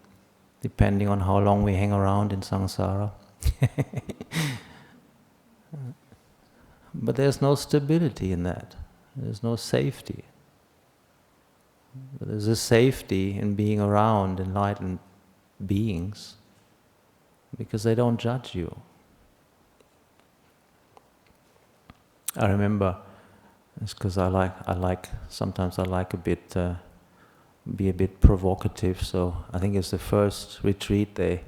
depending on how long we hang around in samsara. But there's no stability in that. There's no safety. But there's a safety in being around enlightened beings because they don't judge you. I remember, it's because sometimes I like be a bit provocative, so I think it's the first retreat they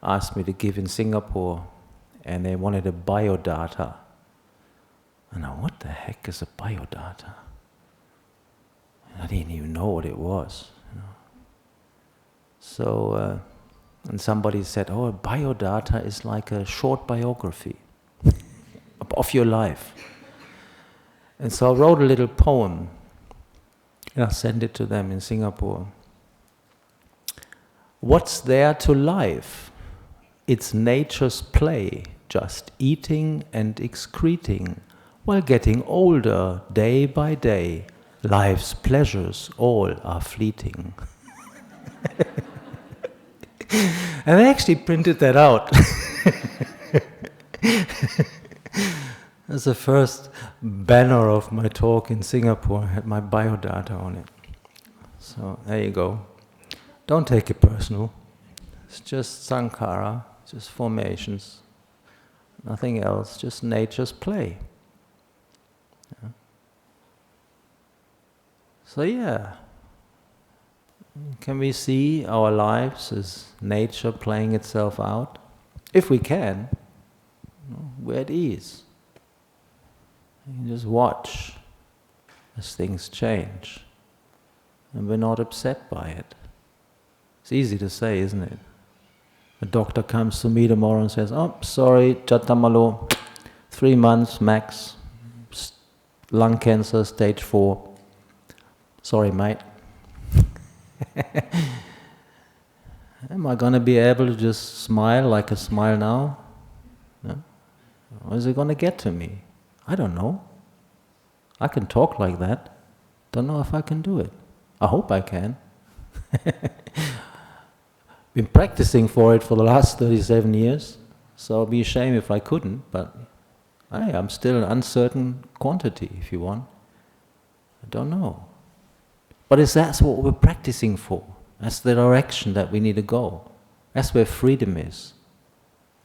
asked me to give in Singapore, and they wanted a biodata. And I know, what the heck is a biodata? I didn't even know what it was. So, and somebody said, oh, a biodata is like a short biography of your life. And so I wrote a little poem, and I sent it to them in Singapore. What's there to life? It's nature's play, just eating and excreting, while getting older day by day. Life's pleasures all are fleeting. And I actually printed that out. That's the first banner of my talk in Singapore. I had my biodata on it. So there you go. Don't take it personal. It's just sankhara, just formations. Nothing else, just nature's play. Yeah. So yeah, can we see our lives as nature playing itself out? If we can, we're at ease. You can just watch as things change, and we're not upset by it. It's easy to say, isn't it? A doctor comes to me tomorrow and says, oh, sorry, Cattamalo, 3 months max, lung cancer, stage 4. Sorry, mate. Am I going to be able to just smile like I smile now? No? Or is it going to get to me? I don't know. I can talk like that. Don't know if I can do it. I hope I can. Been practicing for it for the last 37 years, so I'll be ashamed if I couldn't, but I'm still an uncertain quantity, if you want. I don't know. But that's what we're practicing for. That's the direction that we need to go. That's where freedom is.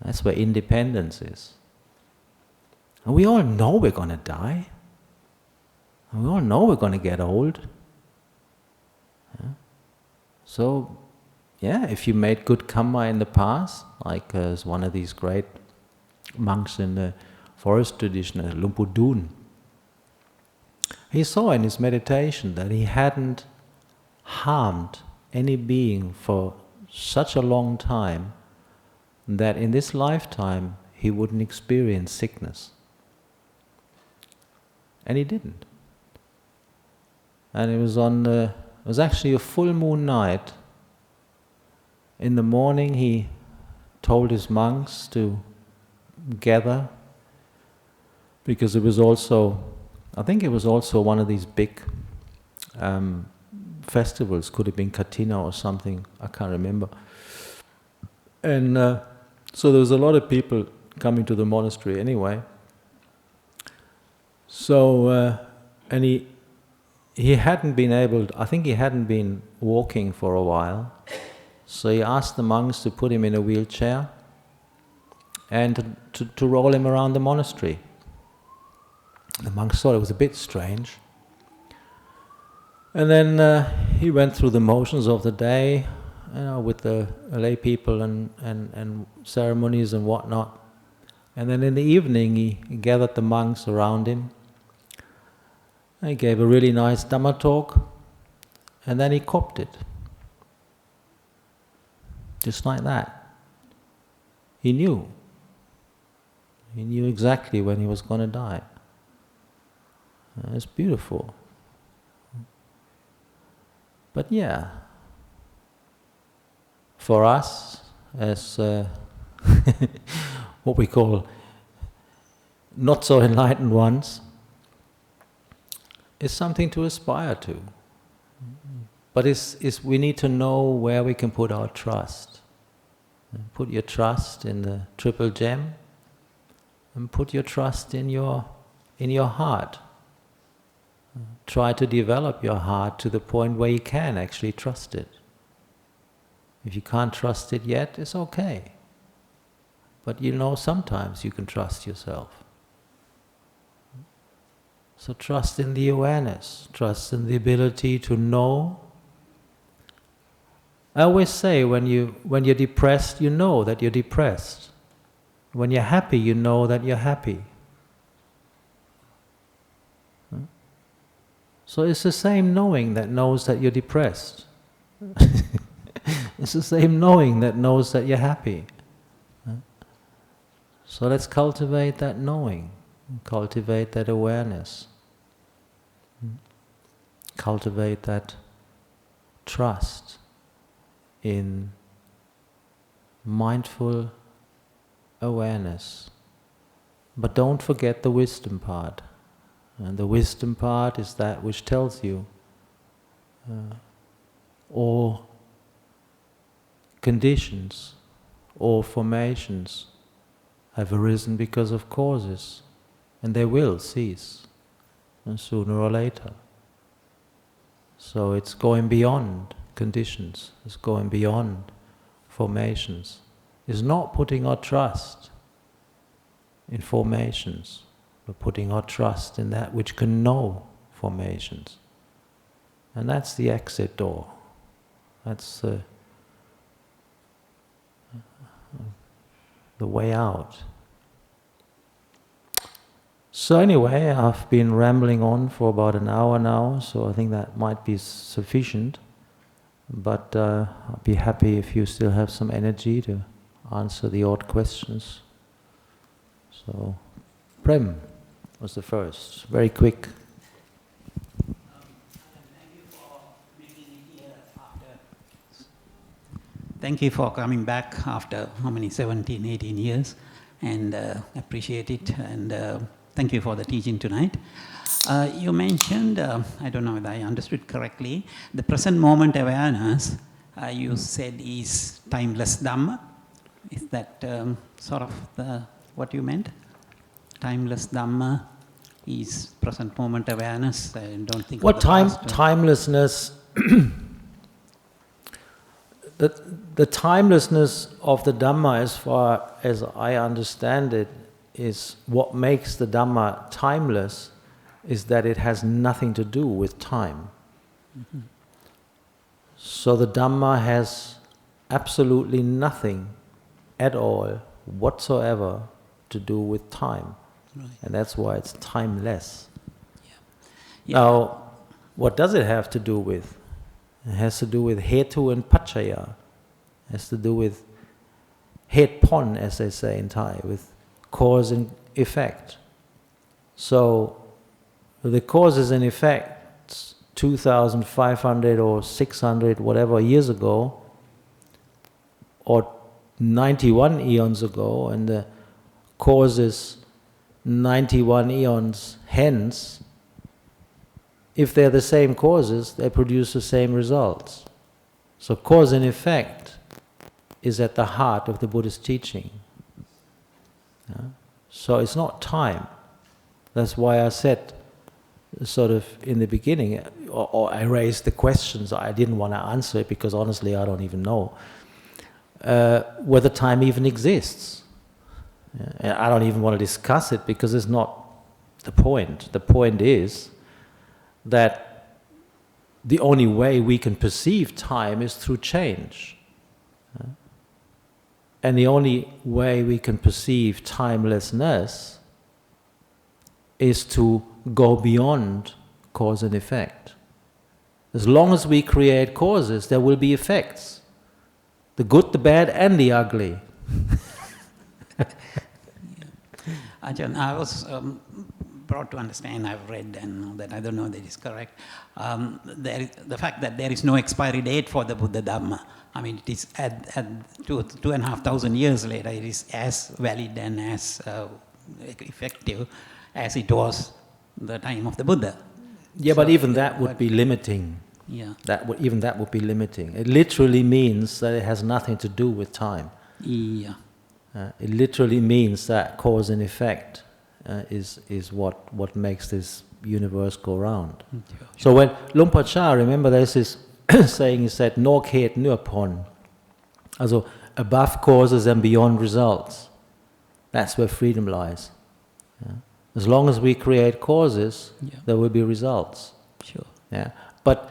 That's where independence is. And we all know we're going to die. And we all know we're going to get old. Yeah? So, if you made good karma in the past, like as one of these great monks in the forest tradition, Lumpu Dun, he saw in his meditation that he hadn't harmed any being for such a long time that in this lifetime he wouldn't experience sickness. And he didn't. And it was actually a full moon night. In the morning he told his monks to gather, because it was also, I think it was also one of these big festivals, could have been Katina or something, I can't remember. And so there was a lot of people coming to the monastery anyway. So, and he hadn't been able, I think he hadn't been walking for a while, so he asked the monks to put him in a wheelchair and to roll him around the monastery. The monks thought it was a bit strange. And then he went through the motions of the day, with the lay people and ceremonies and whatnot. And then in the evening he gathered the monks around him. He gave a really nice Dhamma talk, and then he copped it. Just like that. He knew. He knew exactly when he was going to die. It's beautiful. But for us, as what we call not so enlightened ones, it's something to aspire to. But we need to know where we can put our trust. Put your trust in the triple gem, and put your trust in your heart. Try to develop your heart to the point where you can actually trust it. If you can't trust it yet, it's okay. But sometimes you can trust yourself. So trust in the awareness, trust in the ability to know. I always say, when you're depressed, you know that you're depressed. When you're happy, you know that you're happy. So it's the same knowing that knows that you're depressed. It's the same knowing that knows that you're happy. So let's cultivate that knowing, cultivate that awareness, cultivate that trust in mindful awareness. But don't forget the wisdom part. And the wisdom part is that which tells you all conditions, all formations have arisen because of causes, and they will cease, and sooner or later. So it's going beyond conditions, it's going beyond formations. It's not putting our trust in formations, but putting our trust in that which can know formations. And that's the exit door. That's the way out. So anyway, I've been rambling on for about an hour now, so I think that might be sufficient. But I'll be happy if you still have some energy to answer the odd questions. So, Prem was the first, very quick. thank you for coming back after how many, 17, 18 years, and appreciate it, and thank you for the teaching tonight. You mentioned, I don't know whether I understood correctly, the present moment awareness, you said is timeless Dhamma. Is that sort of what you meant? Timeless Dhamma is present moment awareness. I don't think. What timelessness? The timelessness of the Dhamma, as far as I understand it, is what makes the Dhamma timeless, is that it has nothing to do with time. Mm-hmm. So the Dhamma has absolutely nothing at all whatsoever to do with time. Right. And that's why it's timeless. Yeah. Yeah. Now, what does it have to do with? It has to do with hetu and paccaya. It has to do with het pon, as they say in Thai, with cause and effect. So the causes and effects 2,500 or 600, whatever years ago, or 91 eons ago, and the causes 91 eons hence, if they're the same causes, they produce the same results. So cause and effect is at the heart of the Buddhist teaching. Yeah? So it's not time. That's why I said, sort of in the beginning, or I raised the questions, I didn't want to answer it because honestly I don't even know whether time even exists. Yeah? And I don't even want to discuss it because it's not the point. The point is that the only way we can perceive time is through change. And the only way we can perceive timelessness is to go beyond cause and effect. As long as we create causes, there will be effects. The good, the bad, and the ugly. Ajahn, I was brought to understand, I've read and know that, I don't know that is correct, the fact that there is no expiry date for the Buddha Dhamma. I mean, it is at 2,500 years later, it is as valid and as effective as it was the time of the Buddha. Yeah, so, but even that would be limiting. Yeah. Even that would be limiting. It literally means that it has nothing to do with time. Yeah. It literally means that cause and effect is what makes this universe go round. Sure. So when Luang Por Chah, remember there's this saying, he said, "No het nua pon." Also, above causes and beyond results. That's where freedom lies. Yeah? As long as we create causes, there will be results. Sure. Yeah. But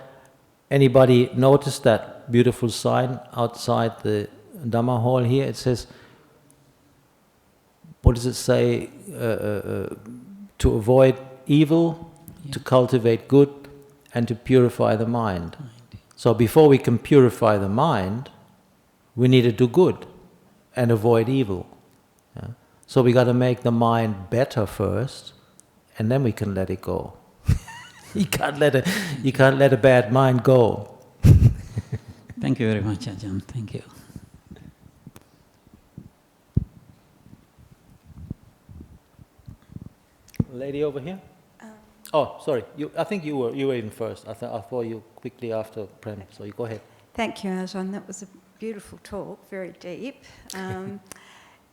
anybody notice that beautiful sign outside the Dhamma hall here? It says, what does it say? To avoid evil, to cultivate good, and to purify the mind. So before we can purify the mind, we need to do good and avoid evil. Yeah? So we got to make the mind better first, and then we can let it go. You can't let a bad mind go. Thank you very much, Ajahn. Thank you. Lady over here. Oh, sorry. I think you were even first. I thought you quickly after Prem. So you go ahead. Thank you, Ajahn. That was a beautiful talk, very deep.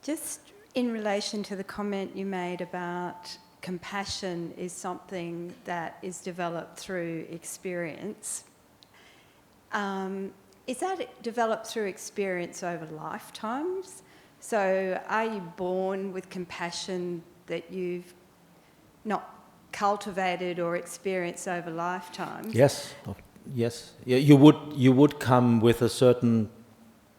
Just in relation to the comment you made about compassion is something that is developed through experience. Is that developed through experience over lifetimes? So are you born with compassion that you've not cultivated or experienced over lifetimes? Yes, yes. You would come with a certain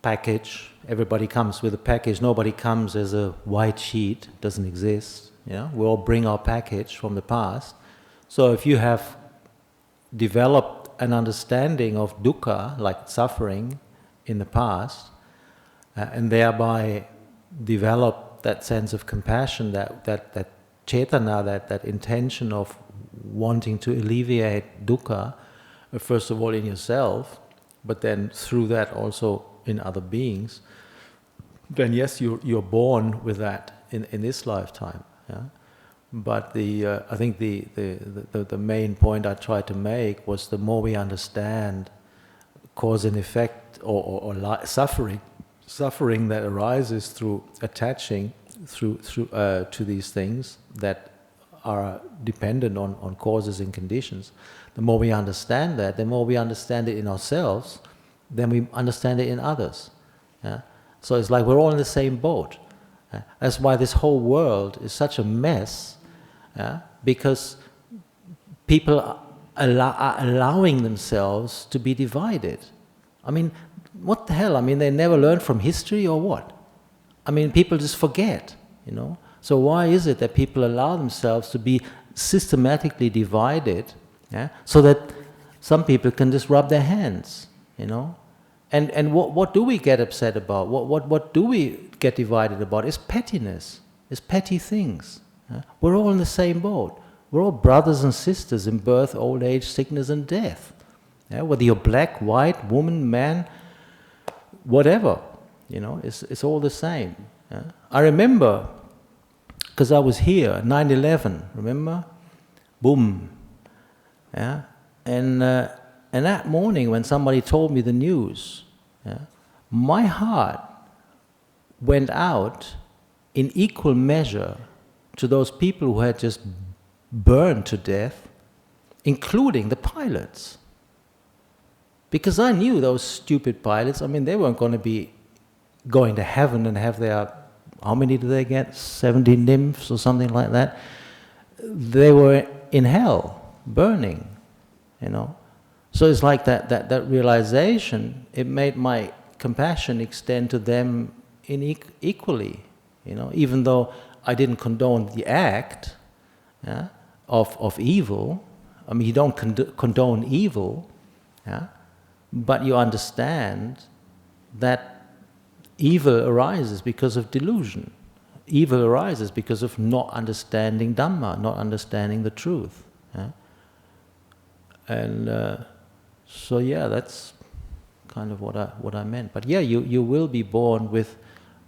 package. Everybody comes with a package. Nobody comes as a white sheet. It doesn't exist. Yeah, we all bring our package from the past. So if you have developed an understanding of dukkha, like suffering, in the past, and thereby develop that sense of compassion, that cetana, that intention of wanting to alleviate dukkha, first of all in yourself, but then through that also in other beings, then yes, you're born with that in this lifetime. Yeah? But I think the main point I tried to make was the more we understand cause and effect or suffering that arises through attaching to these things that are dependent on causes and conditions, the more we understand that, the more we understand it in ourselves, then we understand it in others. Yeah? So it's like we're all in the same boat. That's why this whole world is such a mess, because people are allowing themselves to be divided. I mean, what the hell? I mean, they never learned from history or what? I mean, people just forget, you know? So why is it that people allow themselves to be systematically divided, so that some people can just rub their hands, you know? And what do we get upset about? What do we get divided about? It's pettiness. It's petty things. We're all in the same boat. We're all brothers and sisters in birth, old age, sickness and death. Whether you're black, white, woman, man, whatever, you know, it's all the same. I remember, because I was here, 9/11, remember? Boom. Yeah? And that morning when somebody told me the news, my heart went out in equal measure to those people who had just burned to death, including the pilots. Because I knew those stupid pilots, I mean, they weren't going to be going to heaven and have their, how many did they get? 70 nymphs or something like that. They were in hell, burning, you know. So it's like that realization, it made my compassion extend to them equally, you know, even though I didn't condone the act of evil. I mean, you don't condone evil, but you understand that evil arises because of delusion. Evil arises because of not understanding Dhamma, not understanding the truth. And so yeah, that's kind of what I meant. But yeah, you will be born with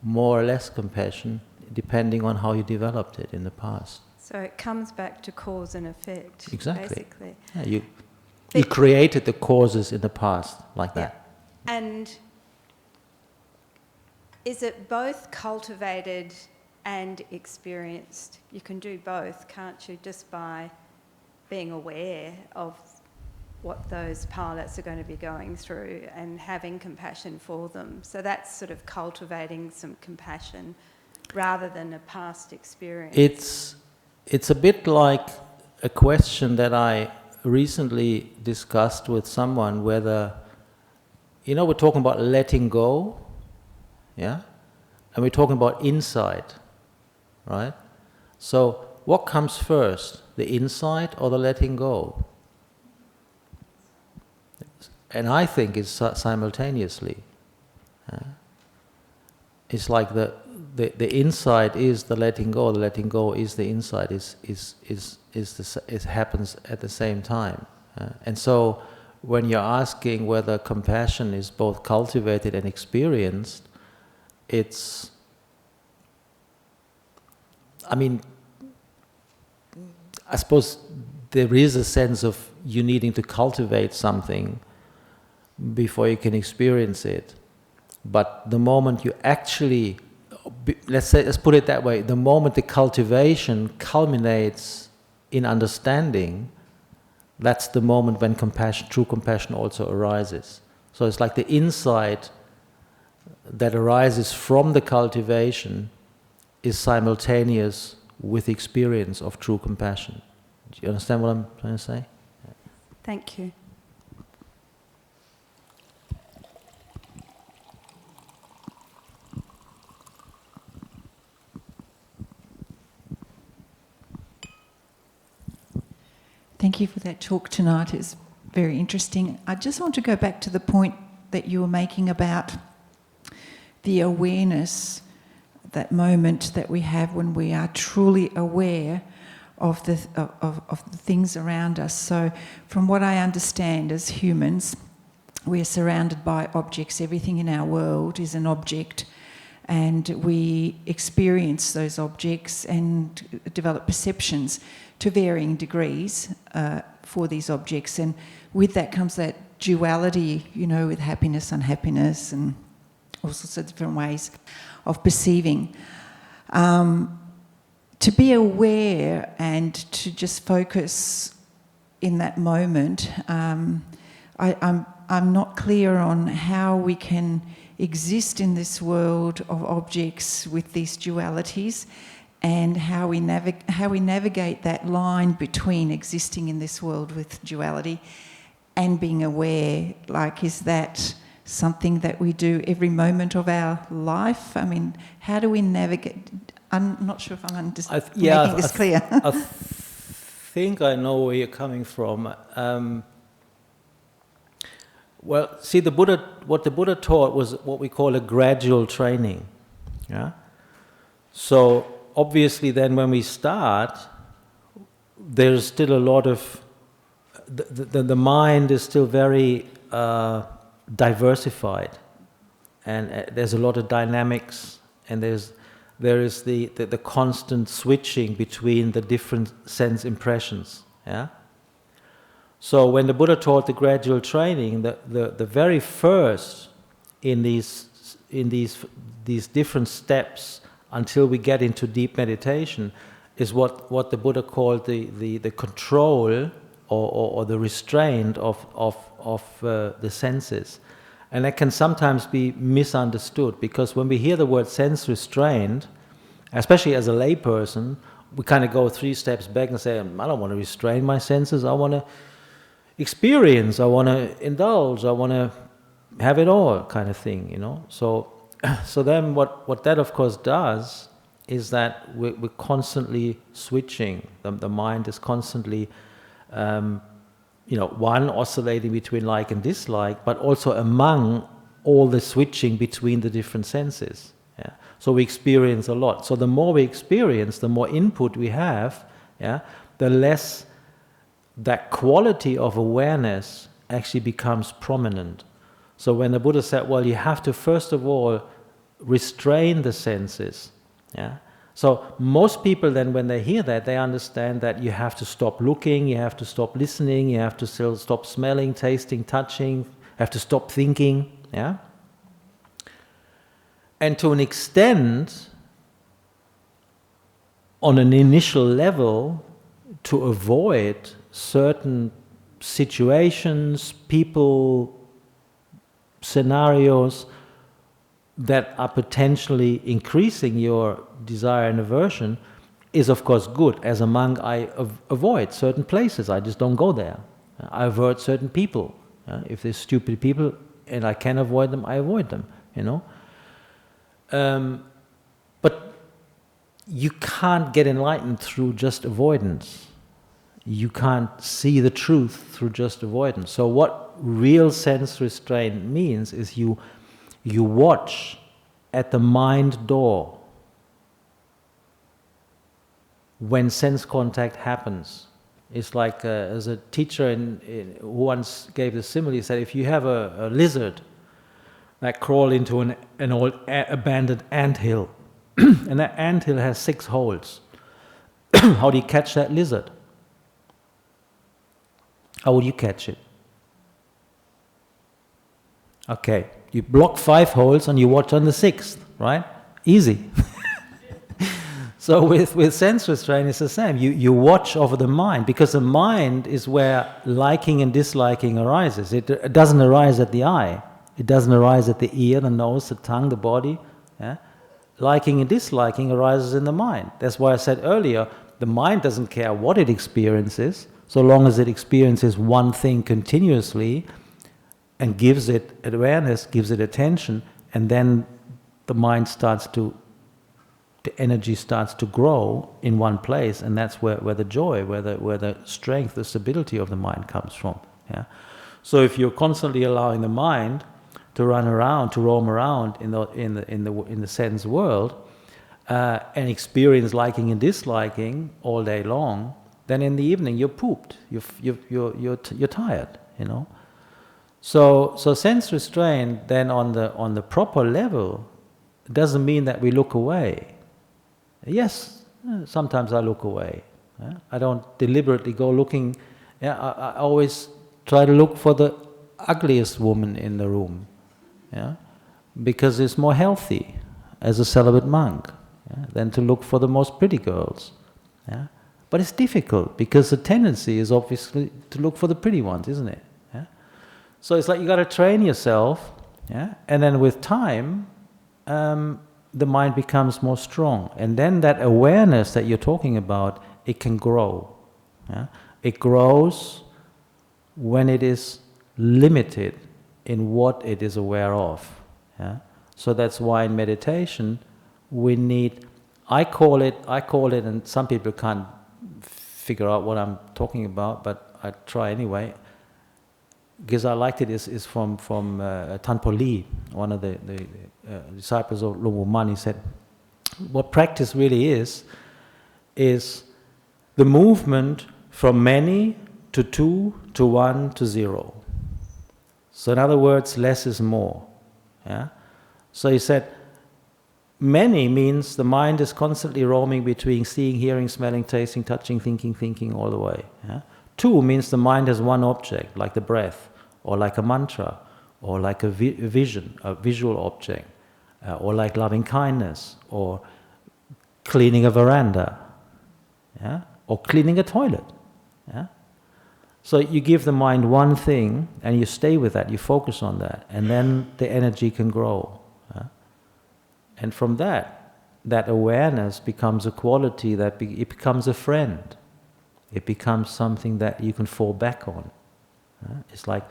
more or less compassion, depending on how you developed it in the past. So it comes back to cause and effect, exactly. basically. Yeah, you created the causes in the past like that. And is it both cultivated and experienced? You can do both, can't you, just by being aware of what those pilots are going to be going through and having compassion for them. So that's sort of cultivating some compassion rather than a past experience. It's a bit like a question that I recently discussed with someone, whether, you know, we're talking about letting go, yeah? And we're talking about insight, right? So what comes first, the insight or the letting go? And I think it's simultaneously. It's like the insight is the letting go is the insight, it happens at the same time. And so when you're asking whether compassion is both cultivated and experienced, it's, I mean, I suppose there is a sense of you needing to cultivate something before you can experience it. But the moment you actually, let's put it that way, the moment the cultivation culminates in understanding, that's the moment when compassion, true compassion also arises. So it's like the insight that arises from the cultivation is simultaneous with experience of true compassion. Do you understand what I'm trying to say? Thank you. Thank you for that talk tonight. It's very interesting. I just want to go back to the point that you were making about the awareness, that moment that we have when we are truly aware of the things around us. So from what I understand as humans, we're surrounded by objects. Everything in our world is an object, and we experience those objects and develop perceptions to varying degrees for these objects. And with that comes that duality, you know, with happiness, unhappiness, and all sorts of different ways of perceiving. To be aware and to just focus in that moment, I'm not clear on how we can exist in this world of objects with these dualities, and how we navigate that line between existing in this world with duality and being aware. Like, is that something that we do every moment of our life? I mean, how do we navigate? I'm not sure if I'm making this clear. I think I know where you're coming from. Well, see, what the Buddha taught was what we call a gradual training. Yeah. So obviously, then when we start, there's still a lot of the mind is still very diversified, and there's a lot of dynamics, and there is the constant switching between the different sense impressions. Yeah. So when the Buddha taught the gradual training, the very first in these different steps until we get into deep meditation is what the Buddha called the control or the restraint of the senses. And that can sometimes be misunderstood, because when we hear the word sense restraint, especially as a layperson, we kind of go 3 steps back and say, I don't want to restrain my senses, I want to experience, I want to indulge, I want to have it all, kind of thing, you know. So then what that of course does is that we're constantly switching. The mind is constantly, one, oscillating between like and dislike, but also among all the switching between the different senses. Yeah? So we experience a lot. So the more we experience, the more input we have, yeah, the less that quality of awareness actually becomes prominent. So when the Buddha said, well, you have to first of all restrain the senses. Yeah. So most people then, when they hear that, they understand that you have to stop looking, you have to stop listening, you have to still stop smelling, tasting, touching, you have to stop thinking. Yeah. And to an extent, on an initial level, to avoid certain situations, people, scenarios that are potentially increasing your desire and aversion is of course good. As a monk, I avoid certain places, I just don't go there. I avoid certain people. If there's stupid people and I can avoid them, I avoid them, you know. But you can't get enlightened through just avoidance. You can't see the truth through just avoidance. So what real sense restraint means is you watch at the mind door when sense contact happens. It's like, as a teacher who once gave the simile, he said, if you have a lizard that crawl into an old abandoned anthill, and that anthill has 6 holes, how do you catch that lizard? How would you catch it? Okay, you block 5 holes and you watch on the 6th, right? Easy. So with sense restraint, it's the same. You watch over the mind, because the mind is where liking and disliking arises. It doesn't arise at the eye. It doesn't arise at the ear, the nose, the tongue, the body. Yeah? Liking and disliking arises in the mind. That's why I said earlier, the mind doesn't care what it experiences, so long as it experiences one thing continuously and gives it awareness, gives it attention, and then the energy starts to grow in one place, and that's where the joy, where the strength, the stability of the mind comes from. Yeah? So if you're constantly allowing the mind to run around, to roam around in the sense world, and experience liking and disliking all day long, then in the evening you're pooped. You're tired. You know. So sense restraint then on the proper level doesn't mean that we look away. Yes, sometimes I look away. I don't deliberately go looking. I always try to look for the ugliest woman in the room, because it's more healthy as a celibate monk than to look for the most pretty girls. But it's difficult because the tendency is obviously to look for the pretty ones, isn't it? So it's like you got to train yourself, and then with time, the mind becomes more strong, and then that awareness that you're talking about, it can grow. It grows when it is limited in what it is aware of. So that's why in meditation we need. I call it, and some people can't figure out what I'm talking about, but I try anyway. Because I liked it is from Tanpo Lee, one of the disciples of Luang Pu Man. He said, what practice really is the movement from many to two to one to zero. So in other words, less is more. So he said, many means the mind is constantly roaming between seeing, hearing, smelling, tasting, touching, thinking all the way. Two means the mind has one object, like the breath, or like a mantra, or like a vision, a visual object, or like loving kindness, or cleaning a veranda, or cleaning a toilet. So you give the mind one thing, and you stay with that, you focus on that, and then the energy can grow. And from that awareness becomes a quality that it becomes a friend. It becomes something that you can fall back on. It's like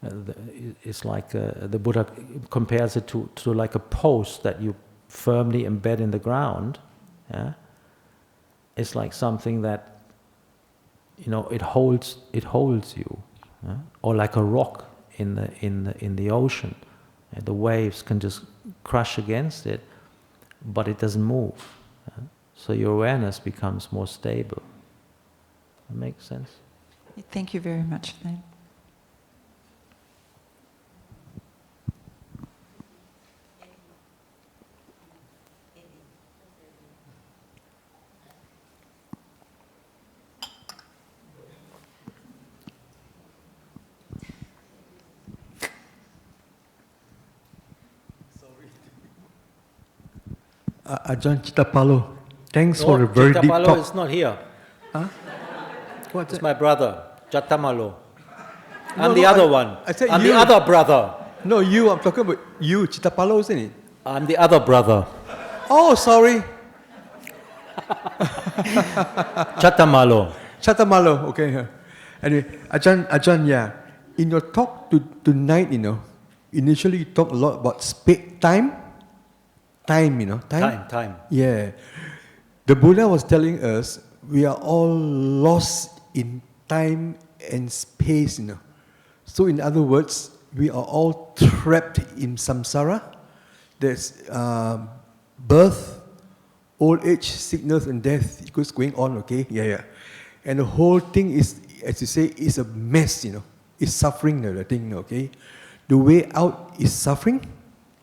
the Buddha compares it to like a post that you firmly embed in the ground. It's like something that it holds you, or like a rock in the ocean. The waves can just crush against it, but it doesn't move. So your awareness becomes more stable. That makes sense? Thank you very much for that. Ajahn Cattamalo, thanks for a very deep talk. Cattamalo is not here. Huh? What's It's that? my brother, Cattamalo. I'm the other one. I said I'm you. the other brother. No, you. I'm talking about you, Cattamalo, isn't it? I'm the other brother. Oh, sorry. Cattamalo. Cattamalo, okay. Anyway, Ajahn, yeah. In your talk tonight, initially you talk a lot about time. Time. Time. Yeah. The Buddha was telling us we are all lost in time and space, So in other words, we are all trapped in samsara. There's birth, old age, sickness and death. It goes going on, okay? Yeah. And the whole thing is, as you say, is a mess, It's suffering, the thing, okay? The way out is suffering.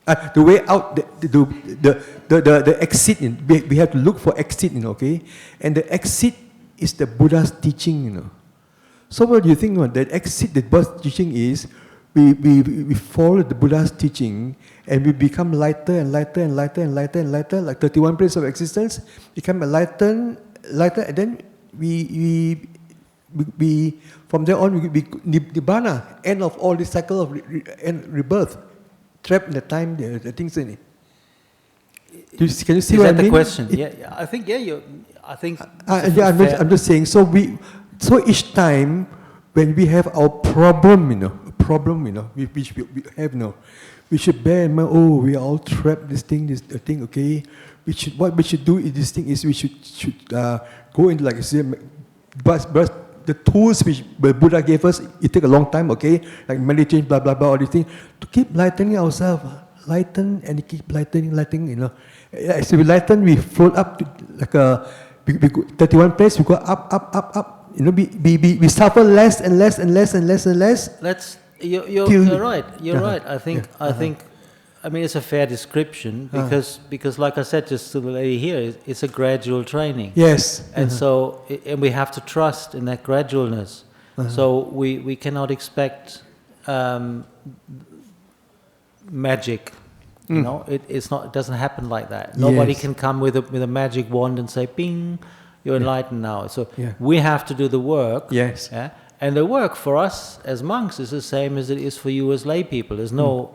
The way out, the exit, we have to look for exit, okay? And the exit is the Buddha's teaching, So what do you think? The exit, the Buddha's teaching is, we follow the Buddha's teaching, and we become lighter and lighter and lighter and lighter and lighter, like 31 planes of existence, become a lighter, and then we from there on, we nibbana, end of all this cycle of rebirth. Trapped in the time, the things in it. Can you see what I mean? Is that the question? Yeah. I think I'm just saying. So each time when we have our problem, which we have we should bear in mind. Oh, we are all trapped. This thing, okay. What we should do is this thing is we should go into like but the tools which the Buddha gave us, it take a long time, okay? Like meditation, blah, blah, blah, all these things. To keep lightening ourselves, lighten and keep lightening, As we lighten, we float up to like we go 31 place, we go up. We suffer less and less and less and less and less. You're right. You're right. I think. I mean, it's a fair description because, like I said, just to the lady here, it's a gradual training. Yes. And so, and we have to trust in that gradualness. So we cannot expect magic. You know, it's not. It doesn't happen like that. Nobody can come with a magic wand and say, "Bing, you're enlightened now." So we have to do the work. Yes. Yeah? And the work for us as monks is the same as it is for you as lay people. There's no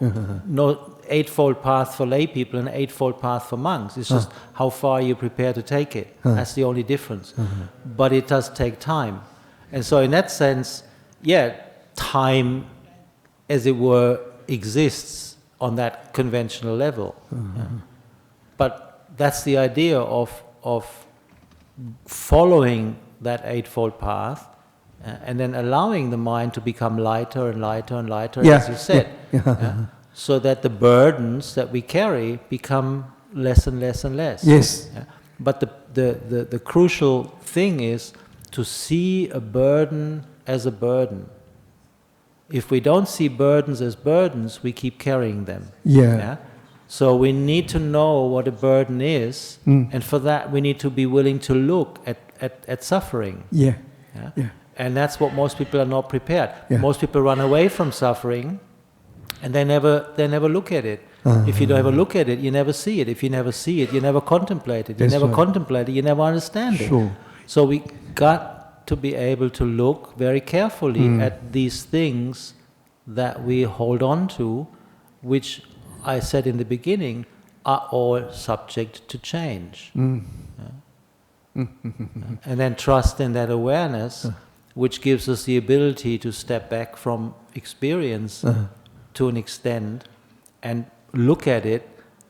eightfold path for lay people and eightfold path for monks. It's just how far you prepare to take it. That's the only difference. But it does take time. And so in that sense, time, as it were, exists on that conventional level. But that's the idea of following that eightfold path, and then allowing the mind to become lighter and lighter and lighter, as you said, so that the burdens that we carry become less and less and less. Yes. But the crucial thing is to see a burden as a burden. If we don't see burdens as burdens, we keep carrying them. So we need to know what a burden is, and for that we need to be willing to look at suffering. And that's what most people are not prepared. Most people run away from suffering, and they never look at it. If you never look at it, you never see it. If you never see it, you never contemplate it. You never contemplate it, you never understand it. So we got to be able to look very carefully at these things that we hold on to, which I said in the beginning, are all subject to change. And then trust in that awareness, which gives us the ability to step back from experience to an extent and look at it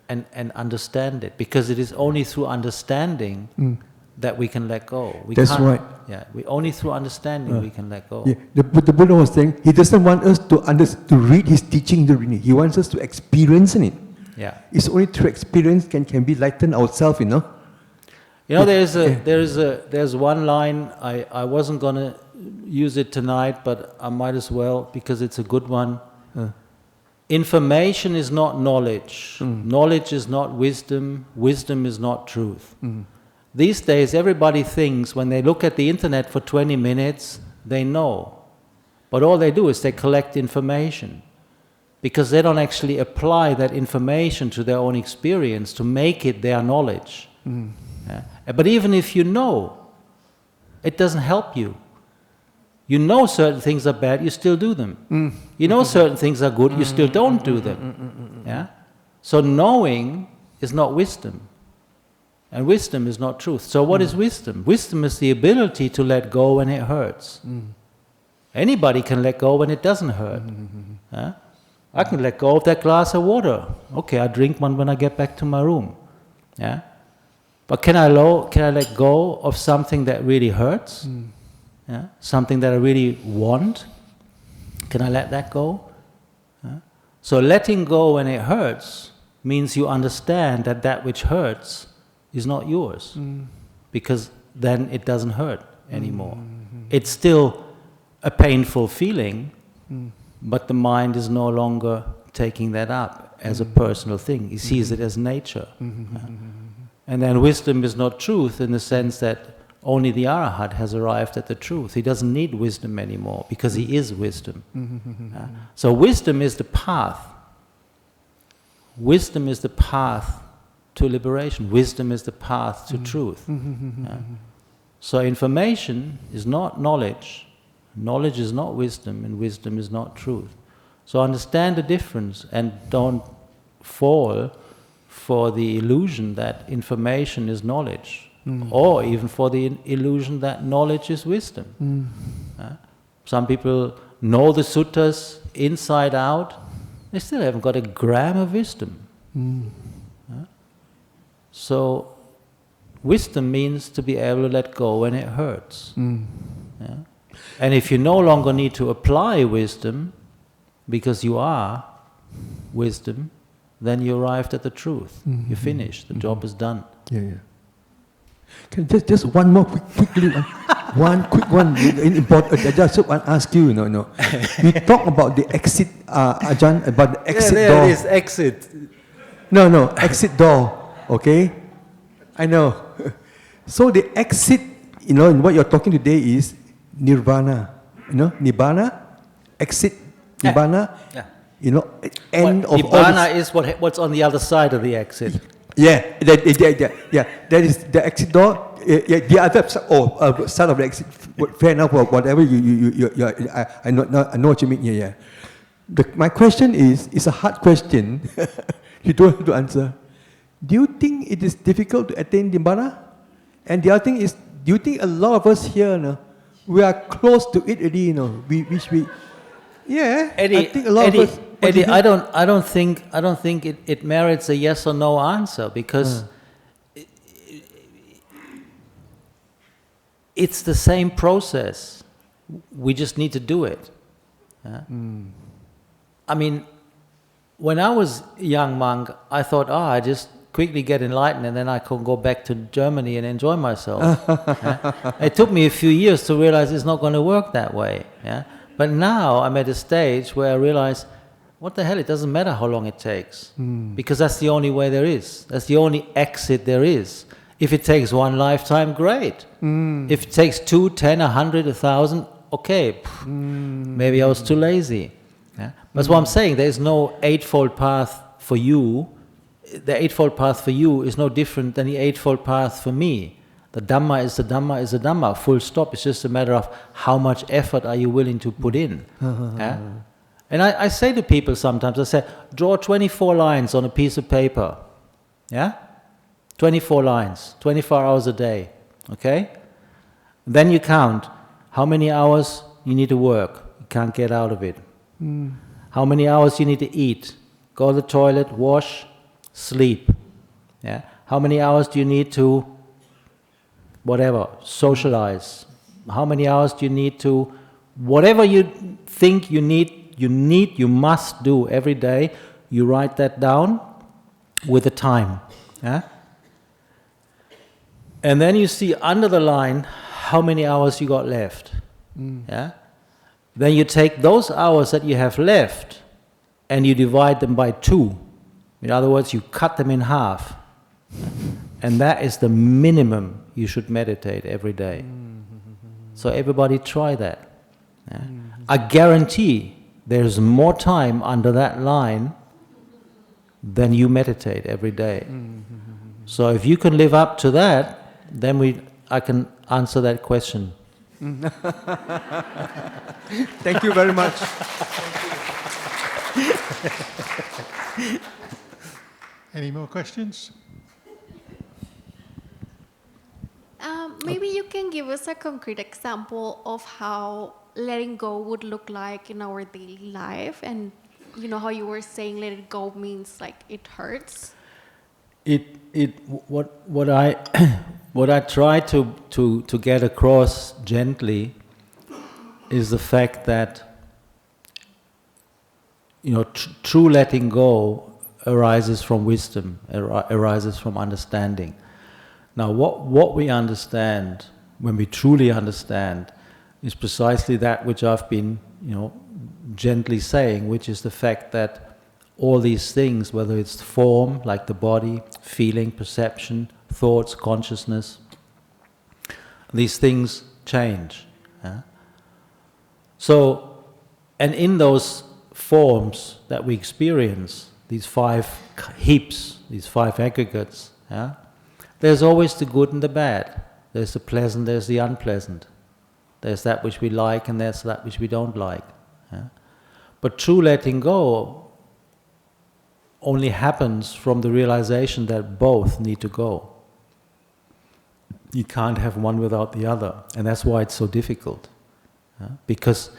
and understand it. Because it is only through understanding that we can let go. That's right. Only through understanding we can let go. The Buddha was saying he doesn't want us to read his teaching to read it. He wants us to experience it. It's only through experience can be lighten ourselves, you know. You know, there's one line, I wasn't going to use it tonight, but I might as well because it's a good one. Information is not knowledge. Knowledge is not wisdom. Wisdom is not truth. These days, everybody thinks when they look at the internet for 20 minutes, they know. But all they do is they collect information, because they don't actually apply that information to their own experience to make it their knowledge. But even if you know, it doesn't help you. You know certain things are bad, you still do them. You know certain things are good, you still don't do them. So knowing is not wisdom. And wisdom is not truth. So what is wisdom? Wisdom is the ability to let go when it hurts. Anybody can let go when it doesn't hurt. I can let go of that glass of water. Okay, I drink one when I get back to my room. But can I let go of something that really hurts? Something that I really want? Can I let that go? So letting go when it hurts means you understand that that which hurts is not yours, because then it doesn't hurt anymore. It's still a painful feeling, but the mind is no longer taking that up as a personal thing. He sees it as nature. And then wisdom is not truth in the sense that only the Arahant has arrived at the truth. He doesn't need wisdom anymore because he is wisdom. So wisdom is the path. Wisdom is the path to liberation. Wisdom is the path to truth. So information is not knowledge. Knowledge is not wisdom, and wisdom is not truth. So understand the difference and don't fall for the illusion that information is knowledge, or even for the illusion that knowledge is wisdom. Some people know the suttas inside out, they still haven't got a gram of wisdom. So wisdom means to be able to let go when it hurts. And if you no longer need to apply wisdom, because you are wisdom, then you arrived at the truth. You finished. The job is done. Just one more quickly. One quick one, important. I just want to ask you, you talk about the exit, Ajahn, about the exit door. There it is, exit. No, exit door, okay? I know. So the exit, in what you're talking today is nirvana. Nibbana, exit, nibbana, end of all Nibbana is what's on the other side of the exit. Yeah, that is the exit door. The other side of the exit. Fair enough. Whatever I know what you mean. Yeah. My question is a hard question. You don't have to answer. Do you think it is difficult to attain Nibbana? And the other thing is, do you think a lot of us here, we are close to it already? Yeah. Eddie, I think a lot of us. Eddie, I don't think it merits a yes or no answer, because it's the same process. We just need to do it. I mean, when I was a young monk, I thought, I just quickly get enlightened and then I can go back to Germany and enjoy myself. It took me a few years to realize it's not going to work that way. But now I'm at a stage where I realize, what the hell, it doesn't matter how long it takes. Because that's the only way there is. That's the only exit there is. If it takes one lifetime, great. If it takes 2, 10, 100, 1,000, okay. Maybe I was too lazy. That's what I'm saying. There is no eightfold path for you. The eightfold path for you is no different than the eightfold path for me. The Dhamma is the Dhamma is the Dhamma. Full stop. It's just a matter of how much effort are you willing to put in. And I say to people sometimes, I say, draw 24 lines on a piece of paper. 24 lines, 24 hours a day. Okay? Then you count how many hours you need to work. You can't get out of it. How many hours you need to eat. Go to the toilet, wash, sleep. How many hours do you need to, socialize? How many hours do you need to, whatever you think you you must do every day, you write that down with a time. And then you see under the line how many hours you got left. Then you take those hours that you have left and you divide them by 2. In other words, you cut them in half. And that is the minimum you should meditate every day. So everybody try that. I guarantee there's more time under that line than you meditate every day. So if you can live up to that, then I can answer that question. Thank you very much. Any more questions? Maybe you can give us a concrete example of how letting go would look like in our daily life, and how you were saying letting go means like it hurts. What I try to get across gently is the fact that true letting go arises from wisdom, arises from understanding. Now, what we understand, when we truly understand, is precisely that which I've been, gently saying, which is the fact that all these things, whether it's form, like the body, feeling, perception, thoughts, consciousness, these things change. So, and in those forms that we experience, these 5 heaps, these 5 aggregates, there's always the good and the bad. There's the pleasant, there's the unpleasant. There's that which we like and there's that which we don't like. But true letting go only happens from the realization that both need to go. You can't have one without the other. And that's why it's so difficult. Because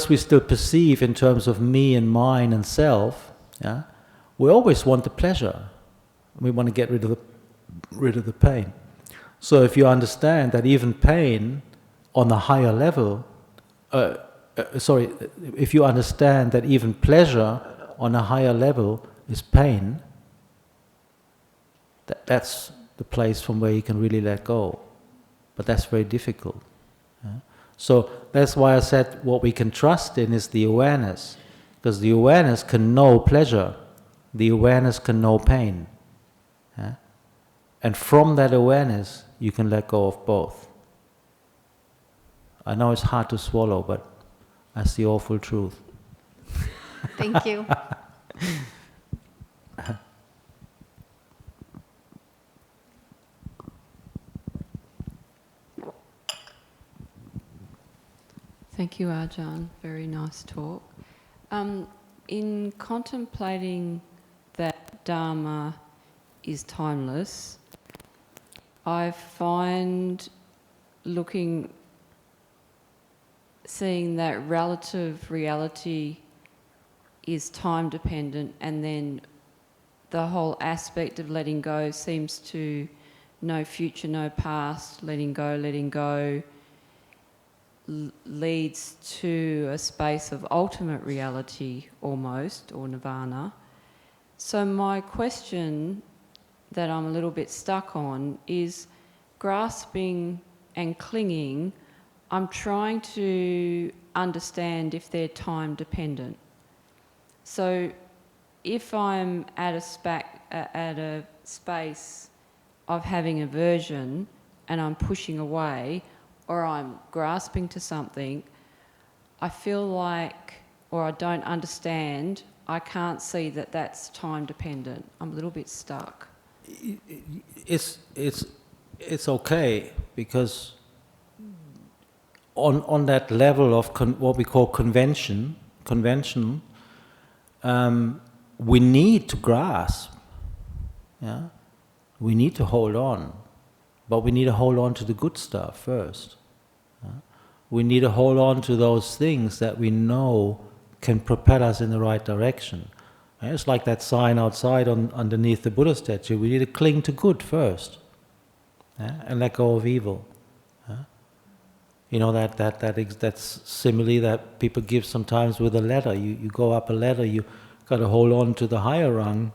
we still perceive in terms of me and mine and self, we always want the pleasure. We want to get rid of the pain. So if you understand that even pain on the higher level, if you understand that even pleasure on a higher level is pain, that's the place from where you can really let go. but that's very difficult. So that's why I said what we can trust in is the awareness, because the awareness can know pleasure, the awareness can know pain. And from that awareness, you can let go of both. I know it's hard to swallow, but that's the awful truth. Thank you. Thank you, Ajahn. Very nice talk. In contemplating that Dharma is timeless, I find seeing that relative reality is time dependent, and then the whole aspect of letting go seems to no future, no past, letting go leads to a space of ultimate reality almost, or nirvana. So my question that I'm a little bit stuck on is grasping and clinging. I'm trying to understand if they're time dependent. So if I'm at a space of having aversion and I'm pushing away, or I'm grasping to something, I feel like, or I don't understand, I can't see that that's time dependent. I'm a little bit stuck. It's okay, because on that level of what we call convention, we need to grasp. Yeah, we need to hold on. But we need to hold on to the good stuff first. We need to hold on to those things that we know can propel us in the right direction. It's like that sign outside underneath the Buddha statue. We need to cling to good first, and let go of evil. You know that's simile that people give sometimes with a ladder. You go up a ladder, you got to hold on to the higher rung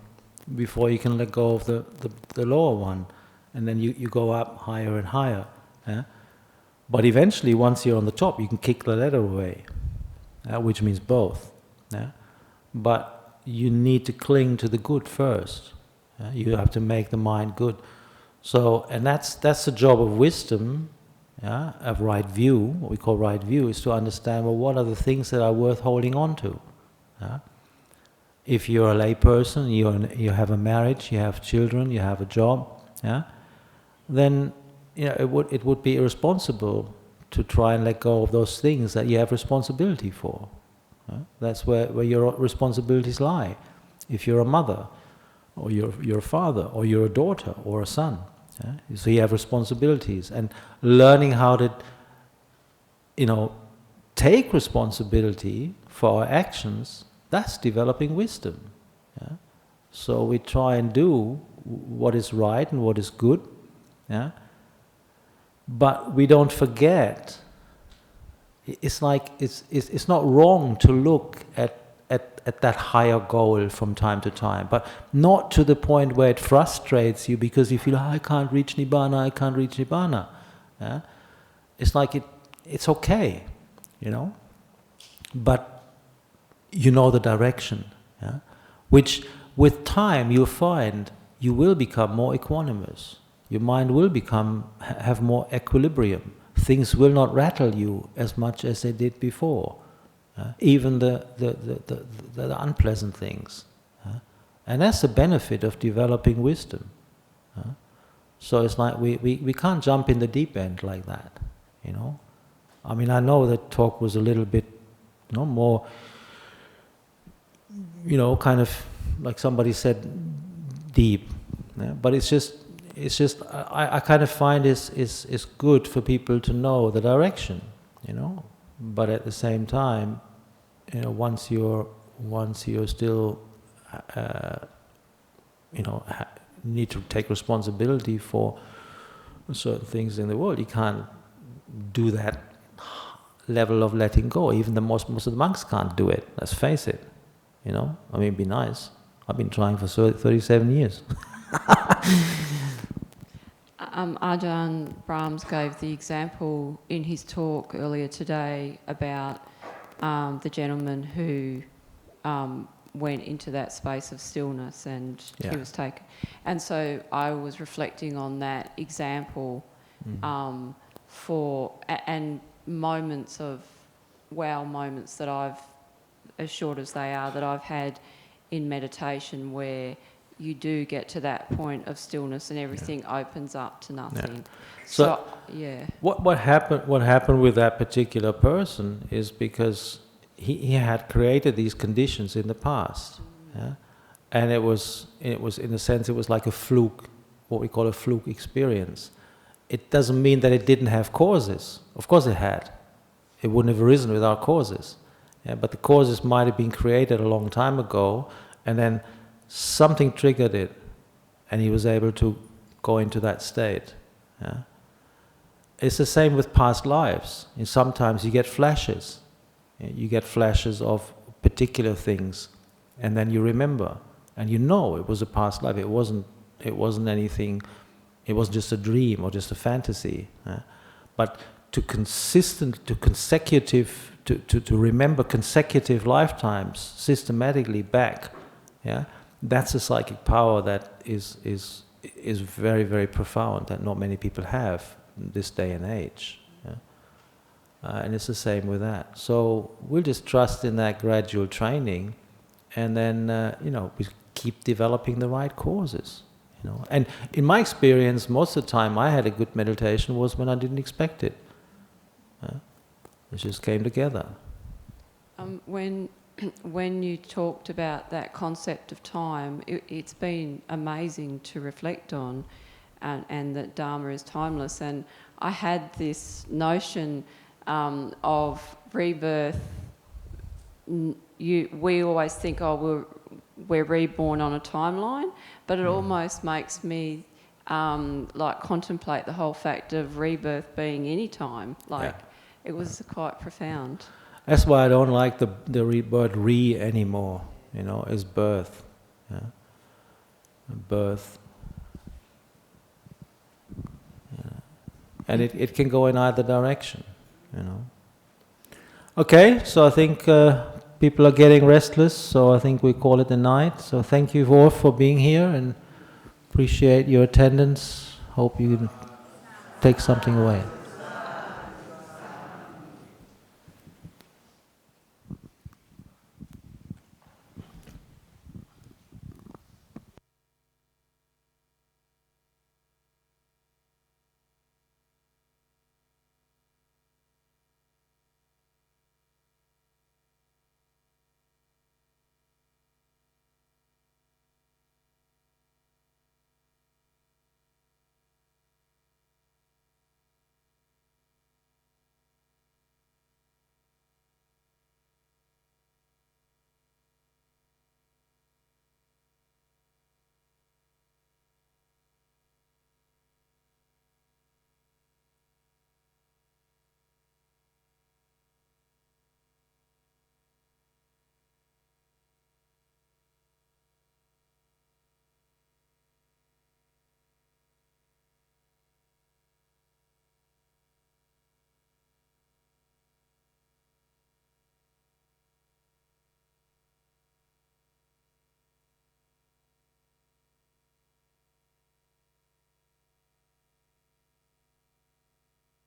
before you can let go of the lower one. And then you go up higher and higher. But eventually, once you're on the top, you can kick the ladder away, which means both. But you need to cling to the good first. You have to make the mind good. So, and that's the job of wisdom, of right view. What we call right view is to understand, well, what are the things that are worth holding on to? If you're a lay person, you have a marriage, you have children, you have a job, then it would be irresponsible to try and let go of those things that you have responsibility for. That's where your responsibilities lie. If you're a mother, or you're a father, or you're a daughter, or a son, so you have responsibilities. And learning how to, take responsibility for our actions, that's developing wisdom. So we try and do what is right and what is good. But we don't forget. It's like it's not wrong to look at that higher goal from time to time, but not to the point where it frustrates you because you feel, I can't reach Nibbana. It's like it's okay, but you know the direction, which with time you'll find you will become more equanimous. Your mind will have more equilibrium. Things will not rattle you as much as they did before, even the unpleasant things. And that's the benefit of developing wisdom. So it's like we can't jump in the deep end like that, I mean, I know that talk was a little bit, more, kind of like somebody said, deep. But it's just I kind of find it's good for people to know the direction, But at the same time, once you're still, need to take responsibility for certain things in the world, you can't do that level of letting go. Even most of the monks can't do it. Let's face it, I mean, it'd be nice. I've been trying for 37 years. Ajahn Brahms gave the example in his talk earlier today about the gentleman who went into that space of stillness and he was taken. And so I was reflecting on that example and moments of wow moments that I've, as short as they are, that I've had in meditation where you do get to that point of stillness and everything opens up to nothing. So What happened with that particular person is because he had created these conditions in the past, and it was in a sense it was like a fluke, what we call a fluke experience. It doesn't mean that it didn't have causes. Of course it had. It wouldn't have arisen without causes. But the causes might have been created a long time ago, and then something triggered it, and he was able to go into that state. It's the same with past lives. And sometimes you get flashes. You get flashes of particular things, and then you remember, and you know it was a past life. It wasn't anything. It wasn't just a dream or just a fantasy. But to remember consecutive lifetimes systematically back, that's a psychic power that is very, very profound, that not many people have in this day and age. And it's the same with that. So we'll just trust in that gradual training, and then we keep developing the right causes. And in my experience, most of the time I had a good meditation was when I didn't expect it. It just came together. When you talked about that concept of time, it's been amazing to reflect on, and that Dharma is timeless. And I had this notion of rebirth. We always think, we're reborn on a timeline, but it almost makes me contemplate the whole fact of rebirth being any time. It was quite profound. That's why I don't like the word "re" anymore. Is birth. Birth. And it can go in either direction. Okay, so I think people are getting restless, so I think we call it a night. So thank you all for being here, and appreciate your attendance. Hope you take something away.